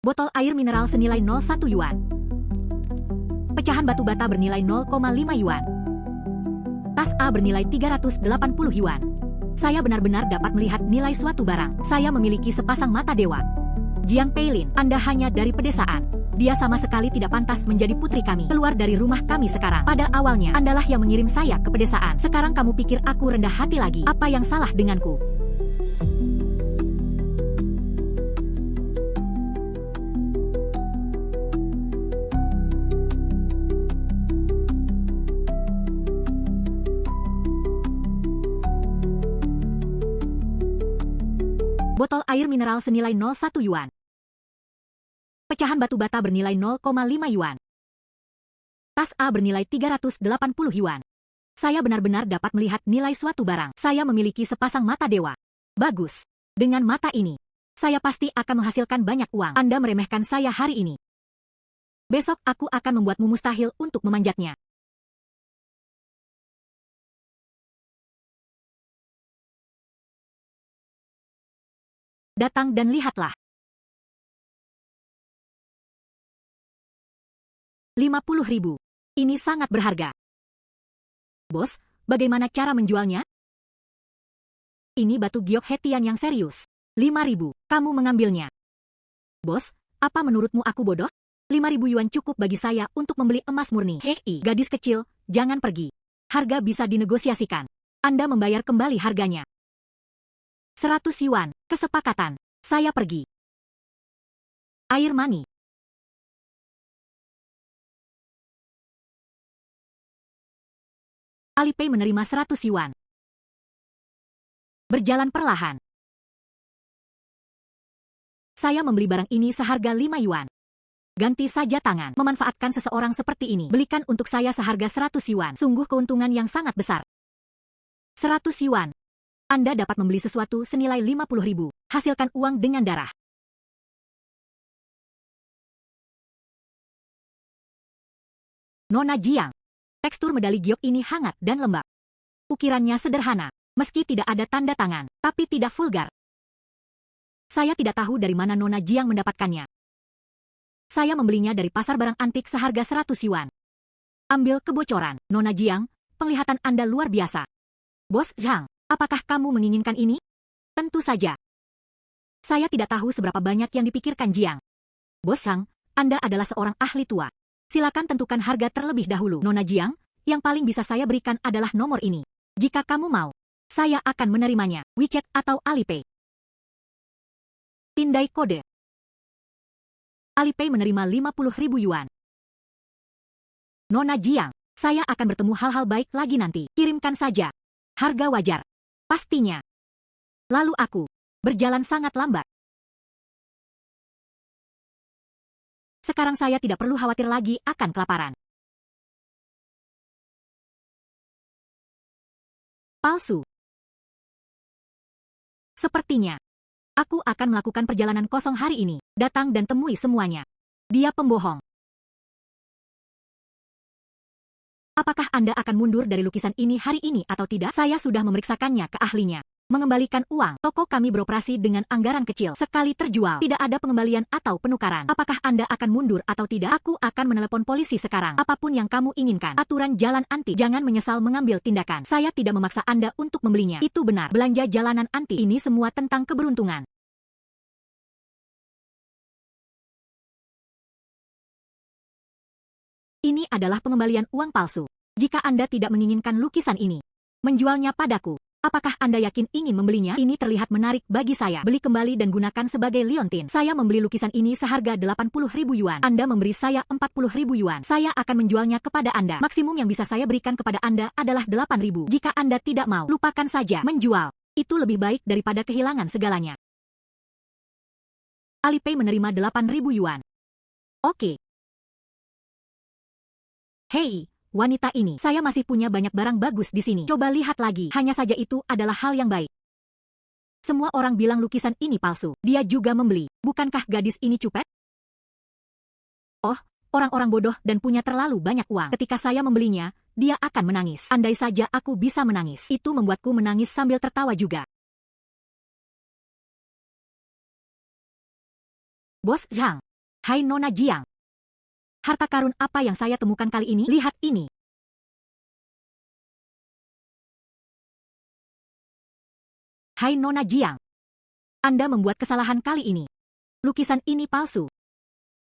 Botol air mineral senilai 0,1 yuan. Pecahan batu bata bernilai 0,5 yuan. Tas A bernilai 380 yuan. Saya benar-benar dapat melihat nilai suatu barang. Saya memiliki sepasang mata dewa. Jiang Peilin, Anda hanya dari pedesaan. Dia sama sekali tidak pantas menjadi putri kami. Keluar dari rumah kami sekarang. Pada awalnya, Andalah yang mengirim saya ke pedesaan. Sekarang kamu pikir aku rendah hati lagi. Apa yang salah denganku? Botol air mineral senilai 0,1 yuan. Pecahan batu bata bernilai 0,5 yuan. Tas A bernilai 380 yuan. Saya benar-benar dapat melihat nilai suatu barang. Saya memiliki sepasang mata dewa. Bagus. Dengan mata ini, saya pasti akan menghasilkan banyak uang. Anda meremehkan saya hari ini. Besok aku akan membuatmu mustahil untuk memanjatnya. Datang dan lihatlah. 50.000. Ini sangat berharga. Bos, bagaimana cara menjualnya? Ini batu giok hetian yang serius. 5.000. Kamu mengambilnya. Bos, apa menurutmu aku bodoh? 5.000 yuan cukup bagi saya untuk membeli emas murni. Hei, gadis kecil, jangan pergi. Harga bisa dinegosiasikan. Anda membayar kembali harganya. 100 yuan, kesepakatan. Saya pergi. Air mani. Alipay menerima 100 yuan. Berjalan perlahan. Saya membeli barang ini seharga 5 yuan. Ganti saja tangan. Memanfaatkan seseorang seperti ini. Belikan untuk saya seharga 100 yuan. Sungguh keuntungan yang sangat besar. 100 yuan. Anda dapat membeli sesuatu senilai 50.000. Hasilkan uang dengan darah. Nona Jiang. Tekstur medali giok ini hangat dan lembab. Ukirannya sederhana, meski tidak ada tanda tangan, tapi tidak vulgar. Saya tidak tahu dari mana Nona Jiang mendapatkannya. Saya membelinya dari pasar barang antik seharga 100 yuan. Ambil kebocoran, Nona Jiang, penglihatan Anda luar biasa. Bos Zhang, apakah kamu menginginkan ini? Tentu saja. Saya tidak tahu seberapa banyak yang dipikirkan Jiang. Bos Zhang, Anda adalah seorang ahli tua. Silakan tentukan harga terlebih dahulu. Nona Jiang, yang paling bisa saya berikan adalah nomor ini. Jika kamu mau, saya akan menerimanya, WeChat atau Alipay. Pindai kode. Alipay menerima 50.000 yuan. Nona Jiang, saya akan bertemu hal-hal baik lagi nanti. Kirimkan saja. Harga wajar. Pastinya. Lalu aku berjalan sangat lambat. Sekarang saya tidak perlu khawatir lagi akan kelaparan. Palsu. Sepertinya, aku akan melakukan perjalanan kosong hari ini. Datang dan temui semuanya. Dia pembohong. Apakah Anda akan mundur dari lukisan ini hari ini atau tidak? Saya sudah memeriksakannya ke ahlinya. Mengembalikan uang. Toko kami beroperasi dengan anggaran kecil. Sekali terjual, tidak ada pengembalian atau penukaran. Apakah Anda akan mundur atau tidak? Aku akan menelepon polisi sekarang. Apapun yang kamu inginkan. Aturan jalan anti. Jangan menyesal mengambil tindakan. Saya tidak memaksa Anda untuk membelinya. Itu benar. Belanja jalanan anti. Ini semua tentang keberuntungan. Ini adalah pengembalian uang palsu. Jika Anda tidak menginginkan lukisan ini, menjualnya padaku. Apakah Anda yakin ingin membelinya? Ini terlihat menarik bagi saya. Beli kembali dan gunakan sebagai liontin. Saya membeli lukisan ini seharga 80.000 yuan. Anda memberi saya 40.000 yuan. Saya akan menjualnya kepada Anda. Maksimum yang bisa saya berikan kepada Anda adalah 8.000. Jika Anda tidak mau, lupakan saja. Menjual. Itu lebih baik daripada kehilangan segalanya. Alipay menerima 8.000 yuan. Oke. Hei. Wanita ini, saya masih punya banyak barang bagus di sini. Coba lihat lagi. Hanya saja itu adalah hal yang baik. Semua orang bilang lukisan ini palsu. Dia juga membeli. Bukankah gadis ini cupet? Oh, orang-orang bodoh dan punya terlalu banyak uang. Ketika saya membelinya, dia akan menangis. Andai saja aku bisa menangis. Itu membuatku menangis sambil tertawa juga. Bos Zhang, Hai Nona Jiang. Harta karun apa yang saya temukan kali ini? Lihat ini. Hai Nona Jiang. Anda membuat kesalahan kali ini. Lukisan ini palsu.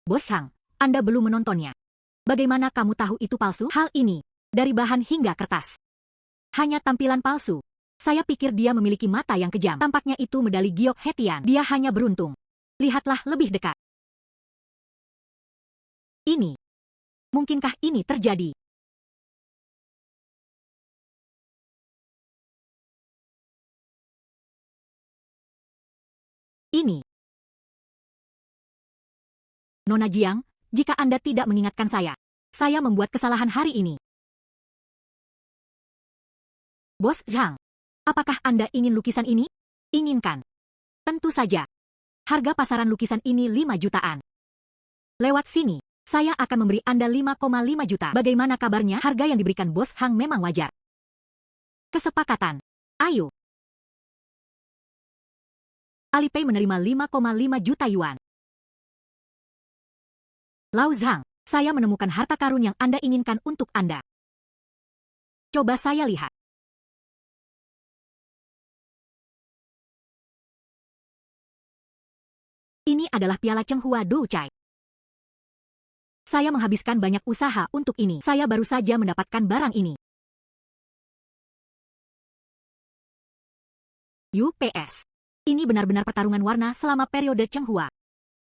Bos Hang, Anda belum menontonnya. Bagaimana kamu tahu itu palsu? Hal ini, dari bahan hingga kertas. Hanya tampilan palsu. Saya pikir dia memiliki mata yang kejam. Tampaknya itu medali Giok Hetian. Dia hanya beruntung. Lihatlah lebih dekat. Ini. Mungkinkah ini terjadi? Ini. Nona Jiang, jika Anda tidak mengingatkan saya membuat kesalahan hari ini. Bos Zhang, apakah Anda ingin lukisan ini? Inginkan. Tentu saja. Harga pasaran lukisan ini 5 jutaan. Lewat sini, saya akan memberi Anda 5,5 juta. Bagaimana kabarnya? Harga yang diberikan Bos Hang memang wajar. Kesepakatan. Ayo. Alipay menerima 5,5 juta yuan. Lao Zhang, saya menemukan harta karun yang Anda inginkan untuk Anda. Coba saya lihat. Ini adalah piala Chenghua Doucai. Saya menghabiskan banyak usaha untuk ini. Saya baru saja mendapatkan barang ini. UPS. Ini benar-benar pertarungan warna selama periode Chenghua.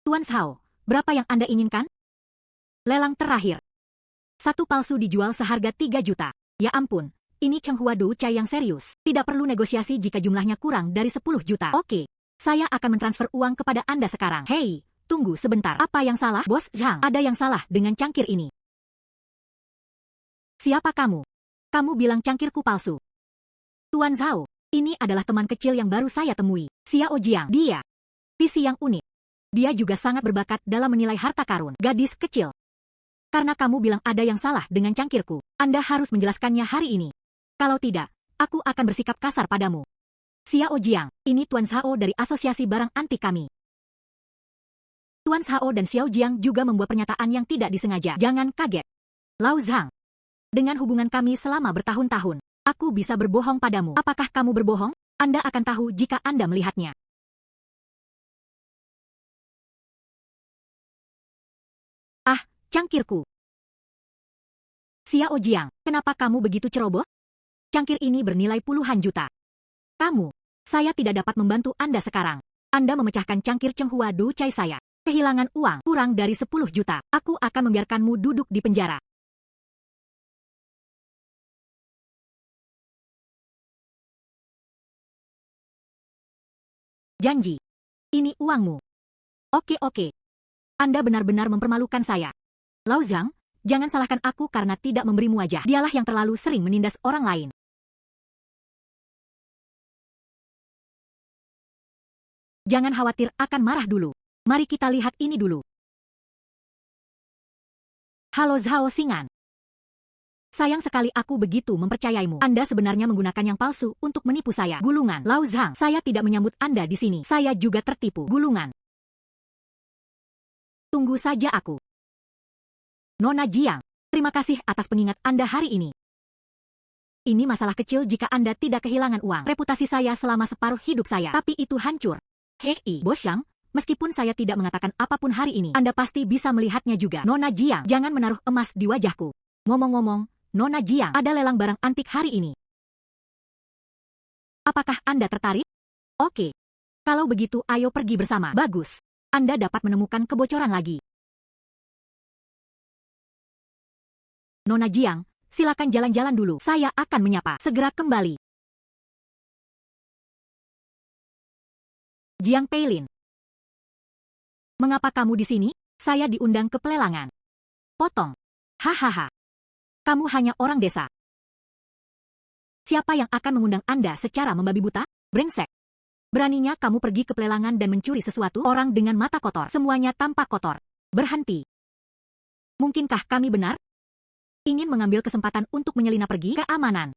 Tuan Zhao, berapa yang Anda inginkan? Lelang terakhir. Satu palsu dijual seharga 3 juta. Ya ampun, ini Chenghua Doucai yang serius. Tidak perlu negosiasi jika jumlahnya kurang dari 10 juta. Oke, saya akan mentransfer uang kepada Anda sekarang. Hei, tunggu sebentar. Apa yang salah? Bos Zhang, ada yang salah dengan cangkir ini. Siapa kamu? Kamu bilang cangkirku palsu. Tuan Zhao, ini adalah teman kecil yang baru saya temui. Xiao Jiang. Dia. Visi yang unik. Dia juga sangat berbakat dalam menilai harta karun. Gadis kecil. Karena kamu bilang ada yang salah dengan cangkirku, Anda harus menjelaskannya hari ini. Kalau tidak, aku akan bersikap kasar padamu. Xiao Jiang, ini Tuan Zhao dari Asosiasi Barang Antik kami. Tuan Zhao dan Xiao Jiang juga membuat pernyataan yang tidak disengaja. Jangan kaget. Lao Zhang, dengan hubungan kami selama bertahun-tahun, aku bisa berbohong padamu. Apakah kamu berbohong? Anda akan tahu jika Anda melihatnya. Ah, cangkirku. Xiao Jiang, kenapa kamu begitu ceroboh? Cangkir ini bernilai puluhan juta. Kamu, saya tidak dapat membantu Anda sekarang. Anda memecahkan cangkir Chenghua Doucai saya. Kehilangan uang kurang dari 10 juta. Aku akan membiarkanmu duduk di penjara. Janji. Ini uangmu. Oke. Anda benar-benar mempermalukan saya. Lao Zhang, jangan salahkan aku karena tidak memberimu wajah. Dialah yang terlalu sering menindas orang lain. Jangan khawatir akan marah dulu. Mari kita lihat ini dulu. Halo Zhao Xing'an. Sayang sekali aku begitu mempercayaimu. Anda sebenarnya menggunakan yang palsu untuk menipu saya. Gulungan. Lao Zhang, saya tidak menyambut Anda di sini. Saya juga tertipu. Gulungan. Tunggu saja aku. Nona Jiang, terima kasih atas pengingat Anda hari ini. Ini masalah kecil jika Anda tidak kehilangan uang. Reputasi saya selama separuh hidup saya. Tapi itu hancur. Hei, Bos Yang, meskipun saya tidak mengatakan apapun hari ini, Anda pasti bisa melihatnya juga. Nona Jiang, jangan menaruh emas di wajahku. Ngomong-ngomong, Nona Jiang, ada lelang barang antik hari ini. Apakah Anda tertarik? Oke. Kalau begitu ayo pergi bersama. Bagus. Anda dapat menemukan kebocoran lagi. Nona Jiang, silakan jalan-jalan dulu. Saya akan menyapa. Segera kembali. Jiang Peilin. Mengapa kamu di sini? Saya diundang ke pelelangan. Potong. Hahaha. Kamu hanya orang desa. Siapa yang akan mengundang Anda secara membabi buta? Brengsek. Beraninya kamu pergi ke pelelangan dan mencuri sesuatu? Orang dengan mata kotor. Semuanya tampak kotor. Berhenti. Mungkinkah kami benar? Ingin mengambil kesempatan untuk menyelinap pergi? Keamanan.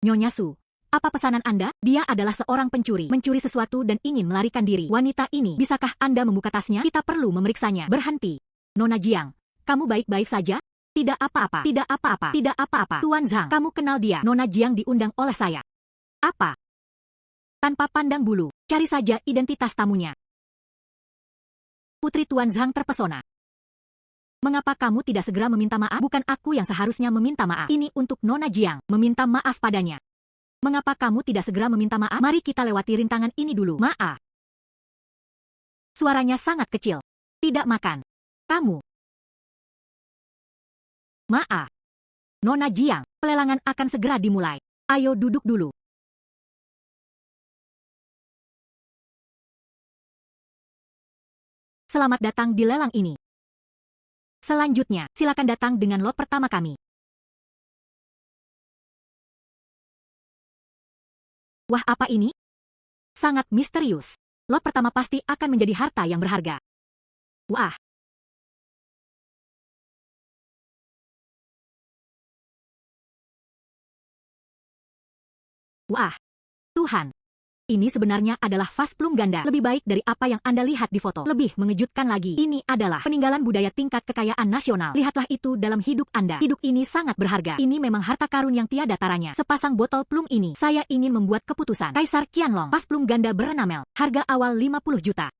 Nyonya Su, Apa pesanan Anda? Dia adalah seorang pencuri. Mencuri sesuatu dan ingin melarikan diri. Wanita ini, bisakah Anda membuka tasnya? Kita perlu memeriksanya. Berhenti. Nona Jiang, kamu baik-baik saja? Tidak apa-apa. Tidak apa-apa. Tidak apa-apa. Tuan Zhang, kamu kenal dia? Nona Jiang diundang oleh saya. Apa? Tanpa pandang bulu, cari saja identitas tamunya. Putri Tuan Zhang terpesona. Mengapa kamu tidak segera meminta maaf? Bukan aku yang seharusnya meminta maaf. Ini untuk Nona Jiang, meminta maaf padanya. Mengapa kamu tidak segera meminta maaf? Mari kita lewati rintangan ini dulu. Maaf. Suaranya sangat kecil. Tidak makan. Kamu. Maaf. Nona Jiang, pelelangan akan segera dimulai. Ayo duduk dulu. Selamat datang di lelang ini. Selanjutnya, silakan datang dengan lot pertama kami. Wah, apa ini? Sangat misterius. Lot pertama pasti akan menjadi harta yang berharga. Wah. Wah. Tuhan. Ini sebenarnya adalah vas plum ganda. Lebih baik dari apa yang Anda lihat di foto. Lebih mengejutkan lagi. Ini adalah peninggalan budaya tingkat kekayaan nasional. Lihatlah itu dalam hidup Anda. Hidup ini sangat berharga. Ini memang harta karun yang tiada taranya. Sepasang botol plum ini. Saya ingin membuat keputusan. Kaisar Qianlong. Vas plum ganda berenamel. Harga awal 50 juta.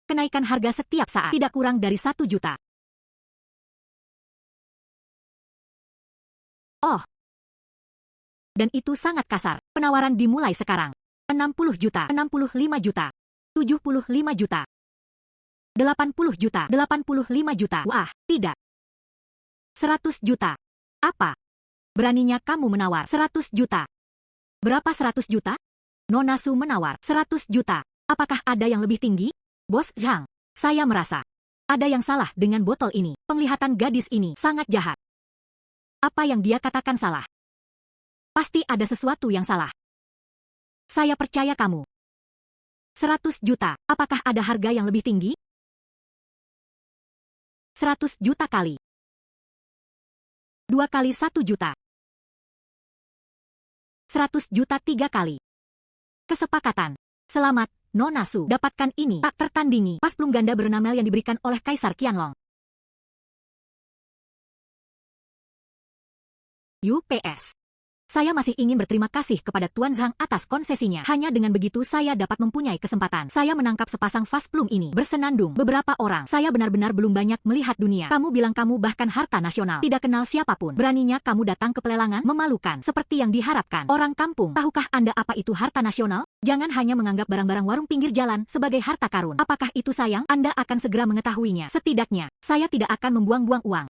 Kenaikan harga setiap saat. Tidak kurang dari 1 juta. Oh. Dan itu sangat kasar. Penawaran dimulai sekarang. 60 juta, 65 juta, 75 juta, 80 juta, 85 juta. Wah, tidak. 100 juta. Apa? Beraninya kamu menawar 100 juta. Berapa 100 juta? Nona Su menawar 100 juta. Apakah ada yang lebih tinggi? Bos Zhang, saya merasa ada yang salah dengan botol ini. Penglihatan gadis ini sangat jahat. Apa yang dia katakan salah? Pasti ada sesuatu yang salah. Saya percaya kamu. 100 juta, apakah ada harga yang lebih tinggi? 100 juta kali. 2 kali 1 juta. 100 juta 3 kali. Kesepakatan. Selamat, Nona Su. Dapatkan ini tak tertandingi. Vas plum ganda berenamel yang diberikan oleh Kaisar Qianlong. UPS. Saya masih ingin berterima kasih kepada Tuan Zhang atas konsesinya. Hanya dengan begitu saya dapat mempunyai kesempatan. Saya menangkap sepasang vas plum ini. Bersenandung. Beberapa orang. Saya benar-benar belum banyak melihat dunia. Kamu bilang kamu bahkan harta nasional. Tidak kenal siapapun. Beraninya kamu datang ke pelelangan? Memalukan. Seperti yang diharapkan. Orang kampung. Tahukah Anda apa itu harta nasional? Jangan hanya menganggap barang-barang warung pinggir jalan sebagai harta karun. Apakah itu sayang? Anda akan segera mengetahuinya. Setidaknya, saya tidak akan membuang-buang uang.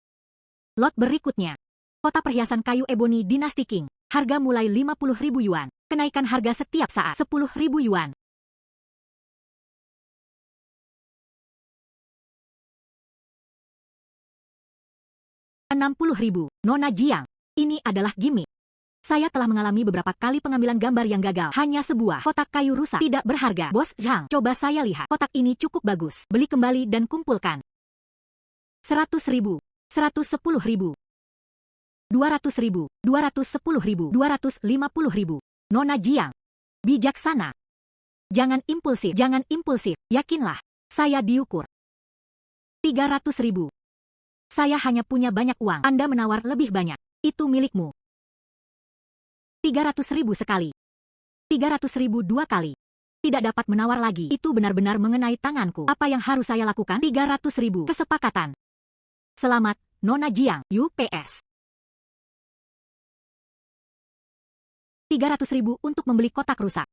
Lot berikutnya. Kota perhiasan kayu eboni Dinasti Qing. Harga mulai 50.000 yuan. Kenaikan harga setiap saat 10.000 yuan. $60.000. Nona Jiang. Ini adalah gimmick. Saya telah mengalami beberapa kali pengambilan gambar yang gagal. Hanya sebuah kotak kayu rusak. Tidak berharga. Bos Zhang, coba saya lihat. Kotak ini cukup bagus. Beli kembali dan kumpulkan. 100.000. 110.000. 200.000, 210.000, 250.000. Nona Jiang. Bijaksana. Jangan impulsif, yakinlah. Saya diukur. 300.000. Saya hanya punya banyak uang. Anda menawar lebih banyak. Itu milikmu. 300.000 sekali. 300.000 2 kali. Tidak dapat menawar lagi. Itu benar-benar mengenai tanganku. Apa yang harus saya lakukan? 300.000. Kesepakatan. Selamat, Nona Jiang. UPS. 300.000 untuk membeli kotak rusak.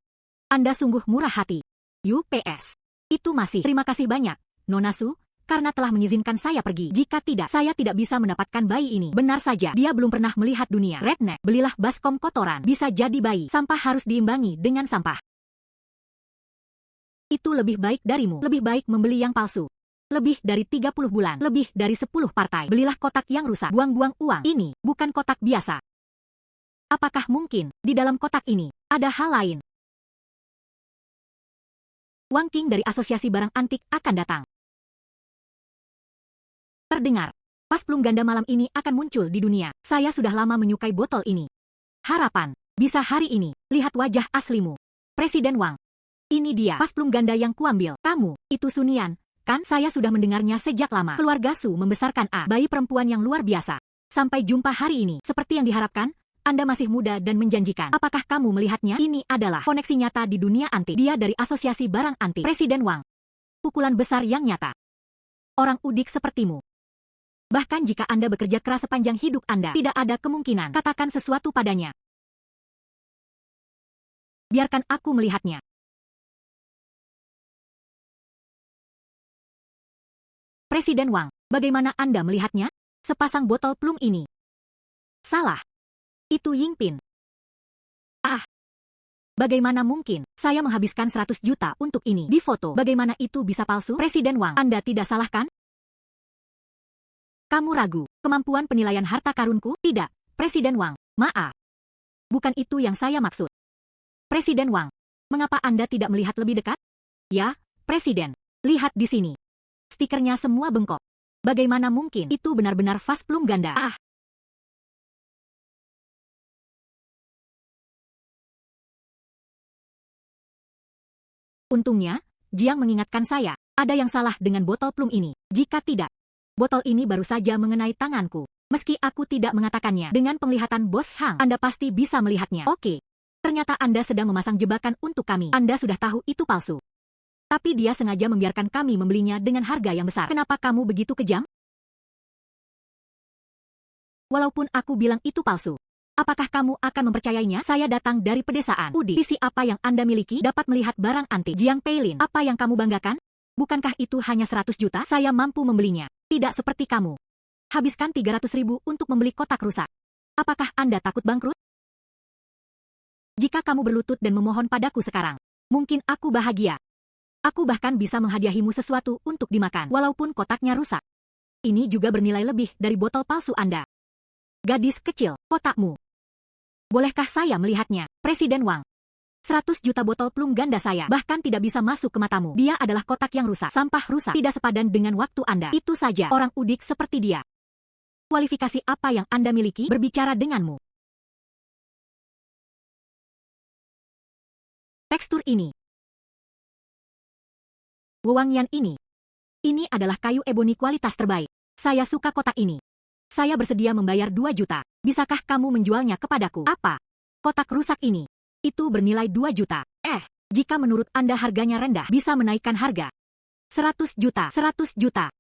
Anda sungguh murah hati. UPS. Itu masih. Terima kasih banyak, Nona Su, karena telah mengizinkan saya pergi. Jika tidak, saya tidak bisa mendapatkan bayi ini. Benar saja, dia belum pernah melihat dunia. Redneck, belilah baskom kotoran. Bisa jadi bayi. Sampah harus diimbangi dengan sampah. Itu lebih baik darimu. Lebih baik membeli yang palsu. Lebih dari 30 bulan. Lebih dari 10 partai. Belilah kotak yang rusak. Buang-buang uang. Ini bukan kotak biasa. Apakah mungkin, di dalam kotak ini, ada hal lain? Wang Qing dari Asosiasi Barang Antik akan datang. Terdengar, vas plum ganda malam ini akan muncul di dunia. Saya sudah lama menyukai botol ini. Harapan, bisa hari ini. Lihat wajah aslimu. Presiden Wang. Ini dia pas plum ganda yang kuambil. Kamu, itu Sunian, kan? Saya sudah mendengarnya sejak lama. Keluarga Su membesarkan bayi perempuan yang luar biasa. Sampai jumpa hari ini. Seperti yang diharapkan, Anda masih muda dan menjanjikan. Apakah kamu melihatnya? Ini adalah koneksi nyata di dunia antik. Dia dari Asosiasi Barang Antik. Presiden Wang. Pukulan besar yang nyata. Orang udik sepertimu. Bahkan jika Anda bekerja keras sepanjang hidup Anda, tidak ada kemungkinan katakan sesuatu padanya. Biarkan aku melihatnya. Presiden Wang, bagaimana Anda melihatnya? Sepasang botol plum ini. Salah. Itu Yingpin. Bagaimana mungkin? Saya menghabiskan 100 juta untuk ini. Di foto, bagaimana itu bisa palsu? Presiden Wang, Anda tidak salah kan? Kamu ragu kemampuan penilaian harta karunku? Tidak, Presiden Wang. Maaf. Bukan itu yang saya maksud. Presiden Wang, mengapa Anda tidak melihat lebih dekat? Ya, Presiden. Lihat di sini. Stikernya semua bengkok. Bagaimana mungkin? Itu benar-benar vas plum ganda. Untungnya, Jiang mengingatkan saya, ada yang salah dengan botol plum ini. Jika tidak, botol ini baru saja mengenai tanganku. Meski aku tidak mengatakannya, dengan penglihatan Bos Hang, Anda pasti bisa melihatnya. Oke. Ternyata Anda sedang memasang jebakan untuk kami. Anda sudah tahu itu palsu. Tapi dia sengaja membiarkan kami membelinya dengan harga yang besar. Kenapa kamu begitu kejam? Walaupun aku bilang itu palsu, apakah kamu akan mempercayainya? Saya datang dari pedesaan. Visi apa yang Anda miliki dapat melihat barang antik. Jiang Peilin, apa yang kamu banggakan? Bukankah itu hanya 100 juta? Saya mampu membelinya. Tidak seperti kamu. Habiskan 300.000 untuk membeli kotak rusak. Apakah Anda takut bangkrut? Jika kamu berlutut dan memohon padaku sekarang, mungkin aku bahagia. Aku bahkan bisa menghadiahimu sesuatu untuk dimakan, walaupun kotaknya rusak. Ini juga bernilai lebih dari botol palsu Anda. Gadis kecil, kotakmu. Bolehkah saya melihatnya, Presiden Wang? 100 juta botol plum ganda saya bahkan tidak bisa masuk ke matamu. Dia adalah kotak yang rusak, sampah rusak, tidak sepadan dengan waktu Anda. Itu saja orang udik seperti dia. Kualifikasi apa yang Anda miliki berbicara denganmu? Tekstur ini. Wewangian ini. Ini adalah kayu eboni kualitas terbaik. Saya suka kotak ini. Saya bersedia membayar 2 juta. Bisakah kamu menjualnya kepadaku? Apa? Kotak rusak ini. Itu bernilai 2 juta. Jika menurut Anda harganya rendah, bisa menaikkan harga. 100 juta. 100 juta.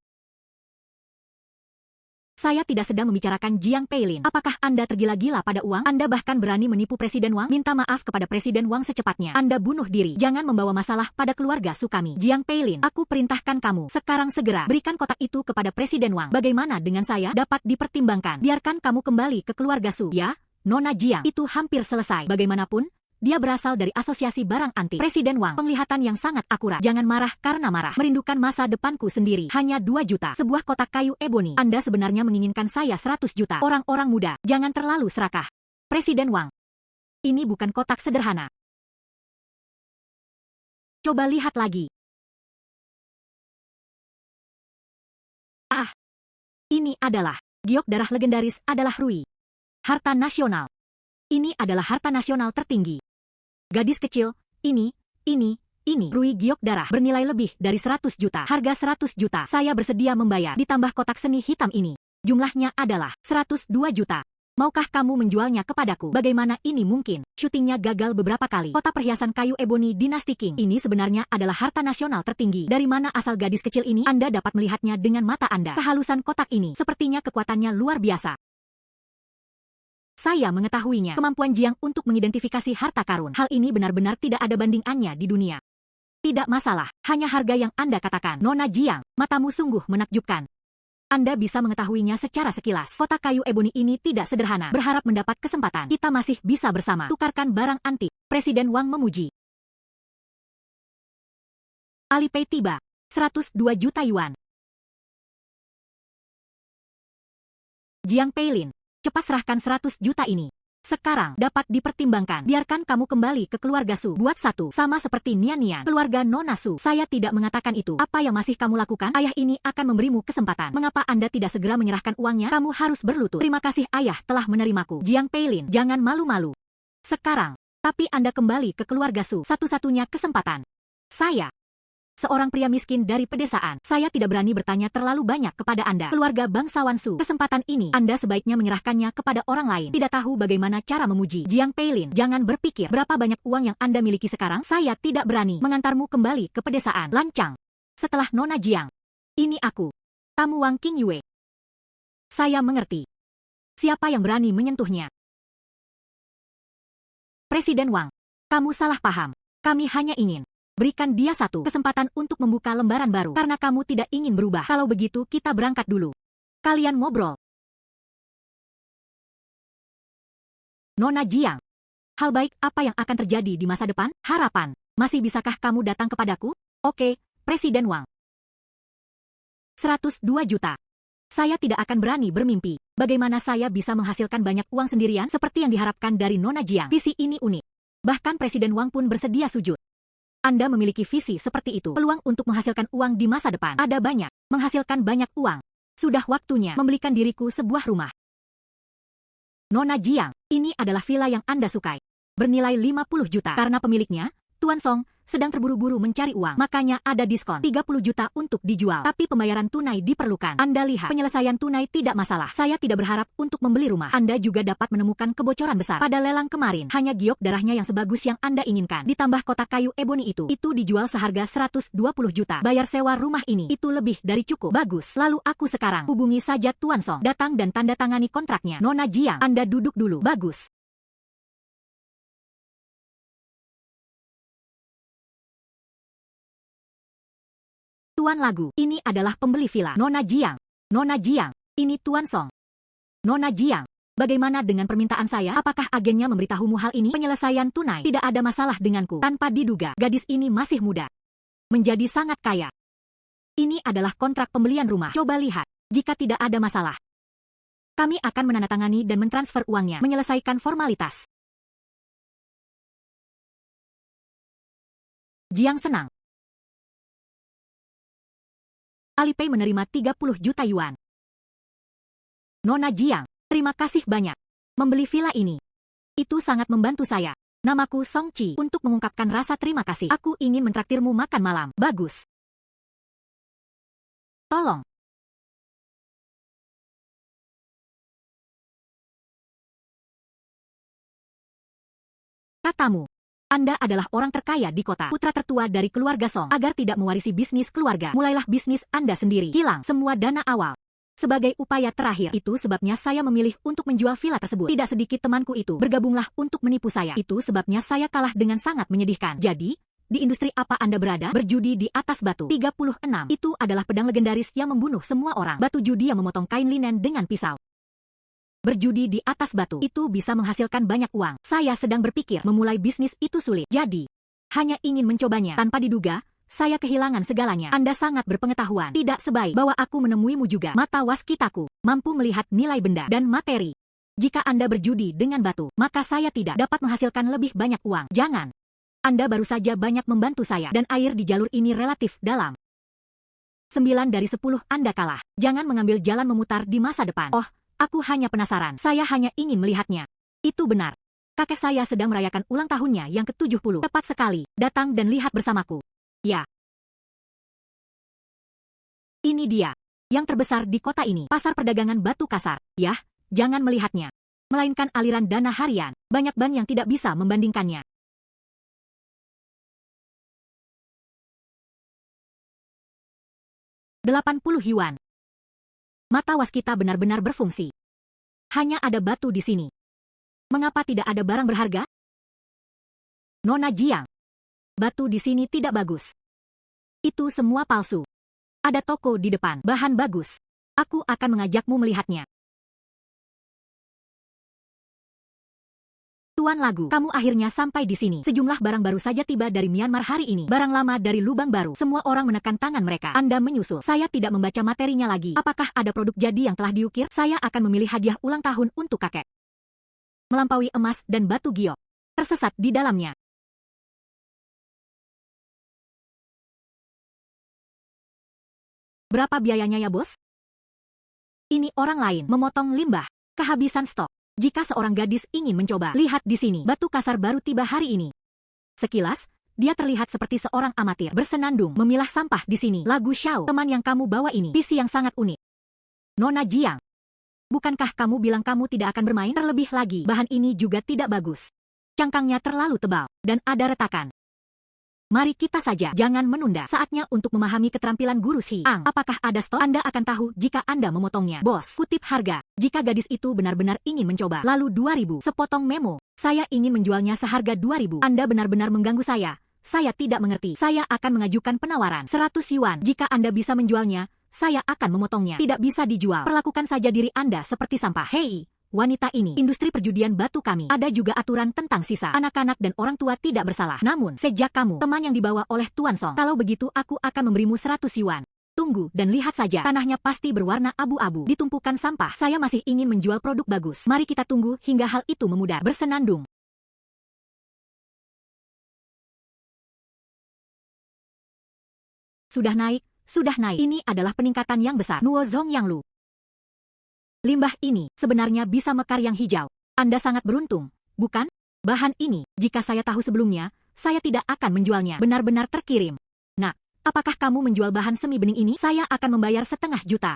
Saya tidak sedang membicarakan Jiang Peilin. Apakah Anda tergila-gila pada uang? Anda bahkan berani menipu Presiden Wang? Minta maaf kepada Presiden Wang secepatnya. Anda bunuh diri. Jangan membawa masalah pada keluarga Su kami. Jiang Peilin, aku perintahkan kamu sekarang segera berikan kotak itu kepada Presiden Wang. Bagaimana dengan saya? Dapat dipertimbangkan. Biarkan kamu kembali ke keluarga Su. Ya, Nona Jiang. Itu hampir selesai. Bagaimanapun, dia berasal dari Asosiasi Barang Antik. Presiden Wang, penglihatan yang sangat akurat. Jangan marah karena marah. Merindukan masa depanku sendiri. Hanya 2 juta. Sebuah kotak kayu eboni. Anda sebenarnya menginginkan saya 100 juta. Orang-orang muda, jangan terlalu serakah. Presiden Wang, ini bukan kotak sederhana. Coba lihat lagi. Ini adalah giok darah legendaris adalah Rui. Harta nasional. Ini adalah harta nasional tertinggi. Gadis kecil, ini, Rui giok darah bernilai lebih dari 100 juta. Harga 100 juta saya bersedia membayar. Ditambah kotak seni hitam ini. Jumlahnya adalah 102 juta. Maukah kamu menjualnya kepadaku? Bagaimana ini mungkin? Syutingnya gagal beberapa kali. Kotak perhiasan kayu eboni dinasti Qing. Ini sebenarnya adalah harta nasional tertinggi. Dari mana asal gadis kecil ini? Anda dapat melihatnya dengan mata Anda. Kehalusan kotak ini sepertinya kekuatannya luar biasa. Saya mengetahuinya. Kemampuan Jiang untuk mengidentifikasi harta karun. Hal ini benar-benar tidak ada bandingannya di dunia. Tidak masalah, hanya harga yang Anda katakan. Nona Jiang, matamu sungguh menakjubkan. Anda bisa mengetahuinya secara sekilas. Kotak kayu eboni ini tidak sederhana. Berharap mendapat kesempatan. Kita masih bisa bersama. Tukarkan barang antik. Presiden Wang memuji. Alipay tiba. 102 juta yuan. Jiang Peilin, cepat serahkan 100 juta ini. Sekarang dapat dipertimbangkan. Biarkan kamu kembali ke keluarga Su. Buat satu, sama seperti Nian-Nian, keluarga Nona Su. Saya tidak mengatakan itu. Apa yang masih kamu lakukan? Ayah ini akan memberimu kesempatan. Mengapa Anda tidak segera menyerahkan uangnya? Kamu harus berlutut. Terima kasih ayah telah menerimaku. Jiang Peilin, jangan malu-malu. Sekarang, Tapi Anda kembali ke keluarga Su. Satu-satunya kesempatan. Saya, seorang pria miskin dari pedesaan. Saya tidak berani bertanya terlalu banyak kepada Anda. Keluarga bangsawan Su. Kesempatan ini, Anda sebaiknya menyerahkannya kepada orang lain. Tidak tahu bagaimana cara memuji. Jiang Peilin, jangan berpikir berapa banyak uang yang Anda miliki sekarang. Saya tidak berani mengantarmu kembali ke pedesaan. Lancang. Setelah Nona Jiang. Ini aku. Tamu Wang Qingyue. Saya mengerti. Siapa yang berani menyentuhnya? Presiden Wang, kamu salah paham. Kami hanya ingin berikan dia satu kesempatan untuk membuka lembaran baru. Karena kamu tidak ingin berubah. Kalau begitu kita berangkat dulu. Kalian ngobrol. Nona Jiang, hal baik apa yang akan terjadi di masa depan? Harapan, masih bisakah kamu datang kepadaku? Oke, Presiden Wang. 102 juta. Saya tidak akan berani bermimpi. Bagaimana saya bisa menghasilkan banyak uang sendirian seperti yang diharapkan dari Nona Jiang? Visi ini unik. Bahkan Presiden Wang pun bersedia sujud. Anda memiliki visi seperti itu. Peluang untuk menghasilkan uang di masa depan ada banyak. Menghasilkan banyak uang. Sudah waktunya membelikan diriku sebuah rumah. Nona Jiang, ini adalah villa yang Anda sukai. Bernilai 50 juta. Karena pemiliknya, Tuan Song, sedang terburu-buru mencari uang. Makanya ada diskon 30 juta untuk dijual. Tapi pembayaran tunai diperlukan. Anda lihat, penyelesaian tunai tidak masalah. Saya tidak berharap untuk membeli rumah. Anda juga dapat menemukan kebocoran besar. Pada lelang kemarin, hanya giok darahnya yang sebagus yang Anda inginkan. Ditambah kotak kayu eboni itu dijual seharga 120 juta. Bayar sewa rumah ini, itu lebih dari cukup. Bagus. Lalu aku sekarang hubungi saja Tuan Song. Datang dan tanda tangani kontraknya. Nona Jiang, Anda duduk dulu. Bagus. Tuan Lagu, ini adalah pembeli villa. Nona Jiang. Nona Jiang, ini Tuan Song. Nona Jiang, bagaimana dengan permintaan saya? Apakah agennya memberitahumu hal ini? Penyelesaian tunai. Tidak ada masalah denganku. Tanpa diduga, gadis ini masih muda. Menjadi sangat kaya. Ini adalah kontrak pembelian rumah. Coba lihat. Jika tidak ada masalah, kami akan menandatangani dan mentransfer uangnya. Menyelesaikan formalitas. Jiang senang. Alipay menerima 30 juta yuan. Nona Jiang, terima kasih banyak. Membeli villa ini. Itu sangat membantu saya. Namaku Song Chi. Untuk mengungkapkan rasa terima kasih, aku ingin mentraktirmu makan malam. Bagus. Tolong. Katamu. Anda adalah orang terkaya di kota, putra tertua dari keluarga Song. Agar tidak mewarisi bisnis keluarga, mulailah bisnis Anda sendiri. Hilang semua dana awal. Sebagai upaya terakhir, itu sebabnya saya memilih untuk menjual villa tersebut. Tidak sedikit temanku itu bergabunglah untuk menipu saya. Itu sebabnya saya kalah dengan sangat menyedihkan. Jadi, di industri apa Anda berada? Berjudi di atas batu. 36. Itu adalah pedang legendaris yang membunuh semua orang. Batu judi yang memotong kain linen dengan pisau. Berjudi di atas batu, itu bisa menghasilkan banyak uang. Saya sedang berpikir memulai bisnis itu sulit. Jadi, hanya ingin mencobanya. Tanpa diduga, saya kehilangan segalanya. Anda sangat berpengetahuan. Tidak sebaik bahwa aku menemuimu juga. Mata waskitaku mampu melihat nilai benda dan materi. Jika Anda berjudi dengan batu, maka saya tidak dapat menghasilkan lebih banyak uang. Jangan. Anda baru saja banyak membantu saya, dan air di jalur ini relatif dalam. 9 dari 10 Anda kalah. Jangan mengambil jalan memutar di masa depan. Oh, aku hanya penasaran. Saya hanya ingin melihatnya. Itu benar. Kakek saya sedang merayakan ulang tahunnya yang ke-70. Tepat sekali. Datang dan lihat bersamaku. Ya. Ini dia. Yang terbesar di kota ini. Pasar perdagangan batu kasar. Yah, jangan melihatnya. Melainkan aliran dana harian. Banyak ban yang tidak bisa membandingkannya. Rp80. Mata waskita benar-benar berfungsi. Hanya ada batu di sini. Mengapa tidak ada barang berharga? Nona Jiang. Batu di sini tidak bagus. Itu semua palsu. Ada toko di depan. Bahan bagus. Aku akan mengajakmu melihatnya. Tuan Lagu, kamu akhirnya sampai di sini. Sejumlah barang baru saja tiba dari Myanmar hari ini. Barang lama dari lubang baru. Semua orang menekan tangan mereka. Anda menyusul. Saya tidak membaca materinya lagi. Apakah ada produk jadi yang telah diukir? Saya akan memilih hadiah ulang tahun untuk kakek. Melampaui emas dan batu giok. Tersesat di dalamnya. Berapa biayanya ya bos? Ini orang lain memotong limbah. Kehabisan stok. Jika seorang gadis ingin mencoba, lihat di sini, batu kasar baru tiba hari ini. Sekilas, dia terlihat seperti seorang amatir bersenandung memilah sampah di sini. Lagu Xiao, teman yang kamu bawa ini, PC yang sangat unik. Nona Jiang, bukankah kamu bilang kamu tidak akan bermain? Terlebih lagi, bahan ini juga tidak bagus. Cangkangnya terlalu tebal, dan ada retakan. Mari kita saja, jangan menunda. Saatnya untuk memahami keterampilan guru Xi Ang. Apakah ada stok? Anda akan tahu jika Anda memotongnya. Bos, kutip harga. Jika gadis itu benar-benar ingin mencoba. Lalu 2.000. Sepotong memo. Saya ingin menjualnya seharga 2.000. Anda benar-benar mengganggu saya. Saya tidak mengerti. Saya akan mengajukan penawaran 100 yuan. Jika Anda bisa menjualnya, saya akan memotongnya. Tidak bisa dijual. Perlakukan saja diri Anda seperti sampah. Hei, wanita ini, industri perjudian batu kami. Ada juga aturan tentang sisa. Anak-anak dan orang tua tidak bersalah. Namun, sejak kamu, teman yang dibawa oleh Tuan Song, kalau begitu aku akan memberimu 100 yuan. Tunggu dan lihat saja, tanahnya pasti berwarna abu-abu. Di tumpukan sampah, saya masih ingin menjual produk bagus. Mari kita tunggu hingga hal itu memudar. Bersenandung. Sudah naik, sudah naik. Ini adalah peningkatan yang besar. Nuo Zong Yang Lu. Limbah ini sebenarnya bisa mekar yang hijau. Anda sangat beruntung, bukan? Bahan ini, jika saya tahu sebelumnya, saya tidak akan menjualnya. Benar-benar terkirim. Nah, apakah kamu menjual bahan semi bening ini? Saya akan membayar 500 juta.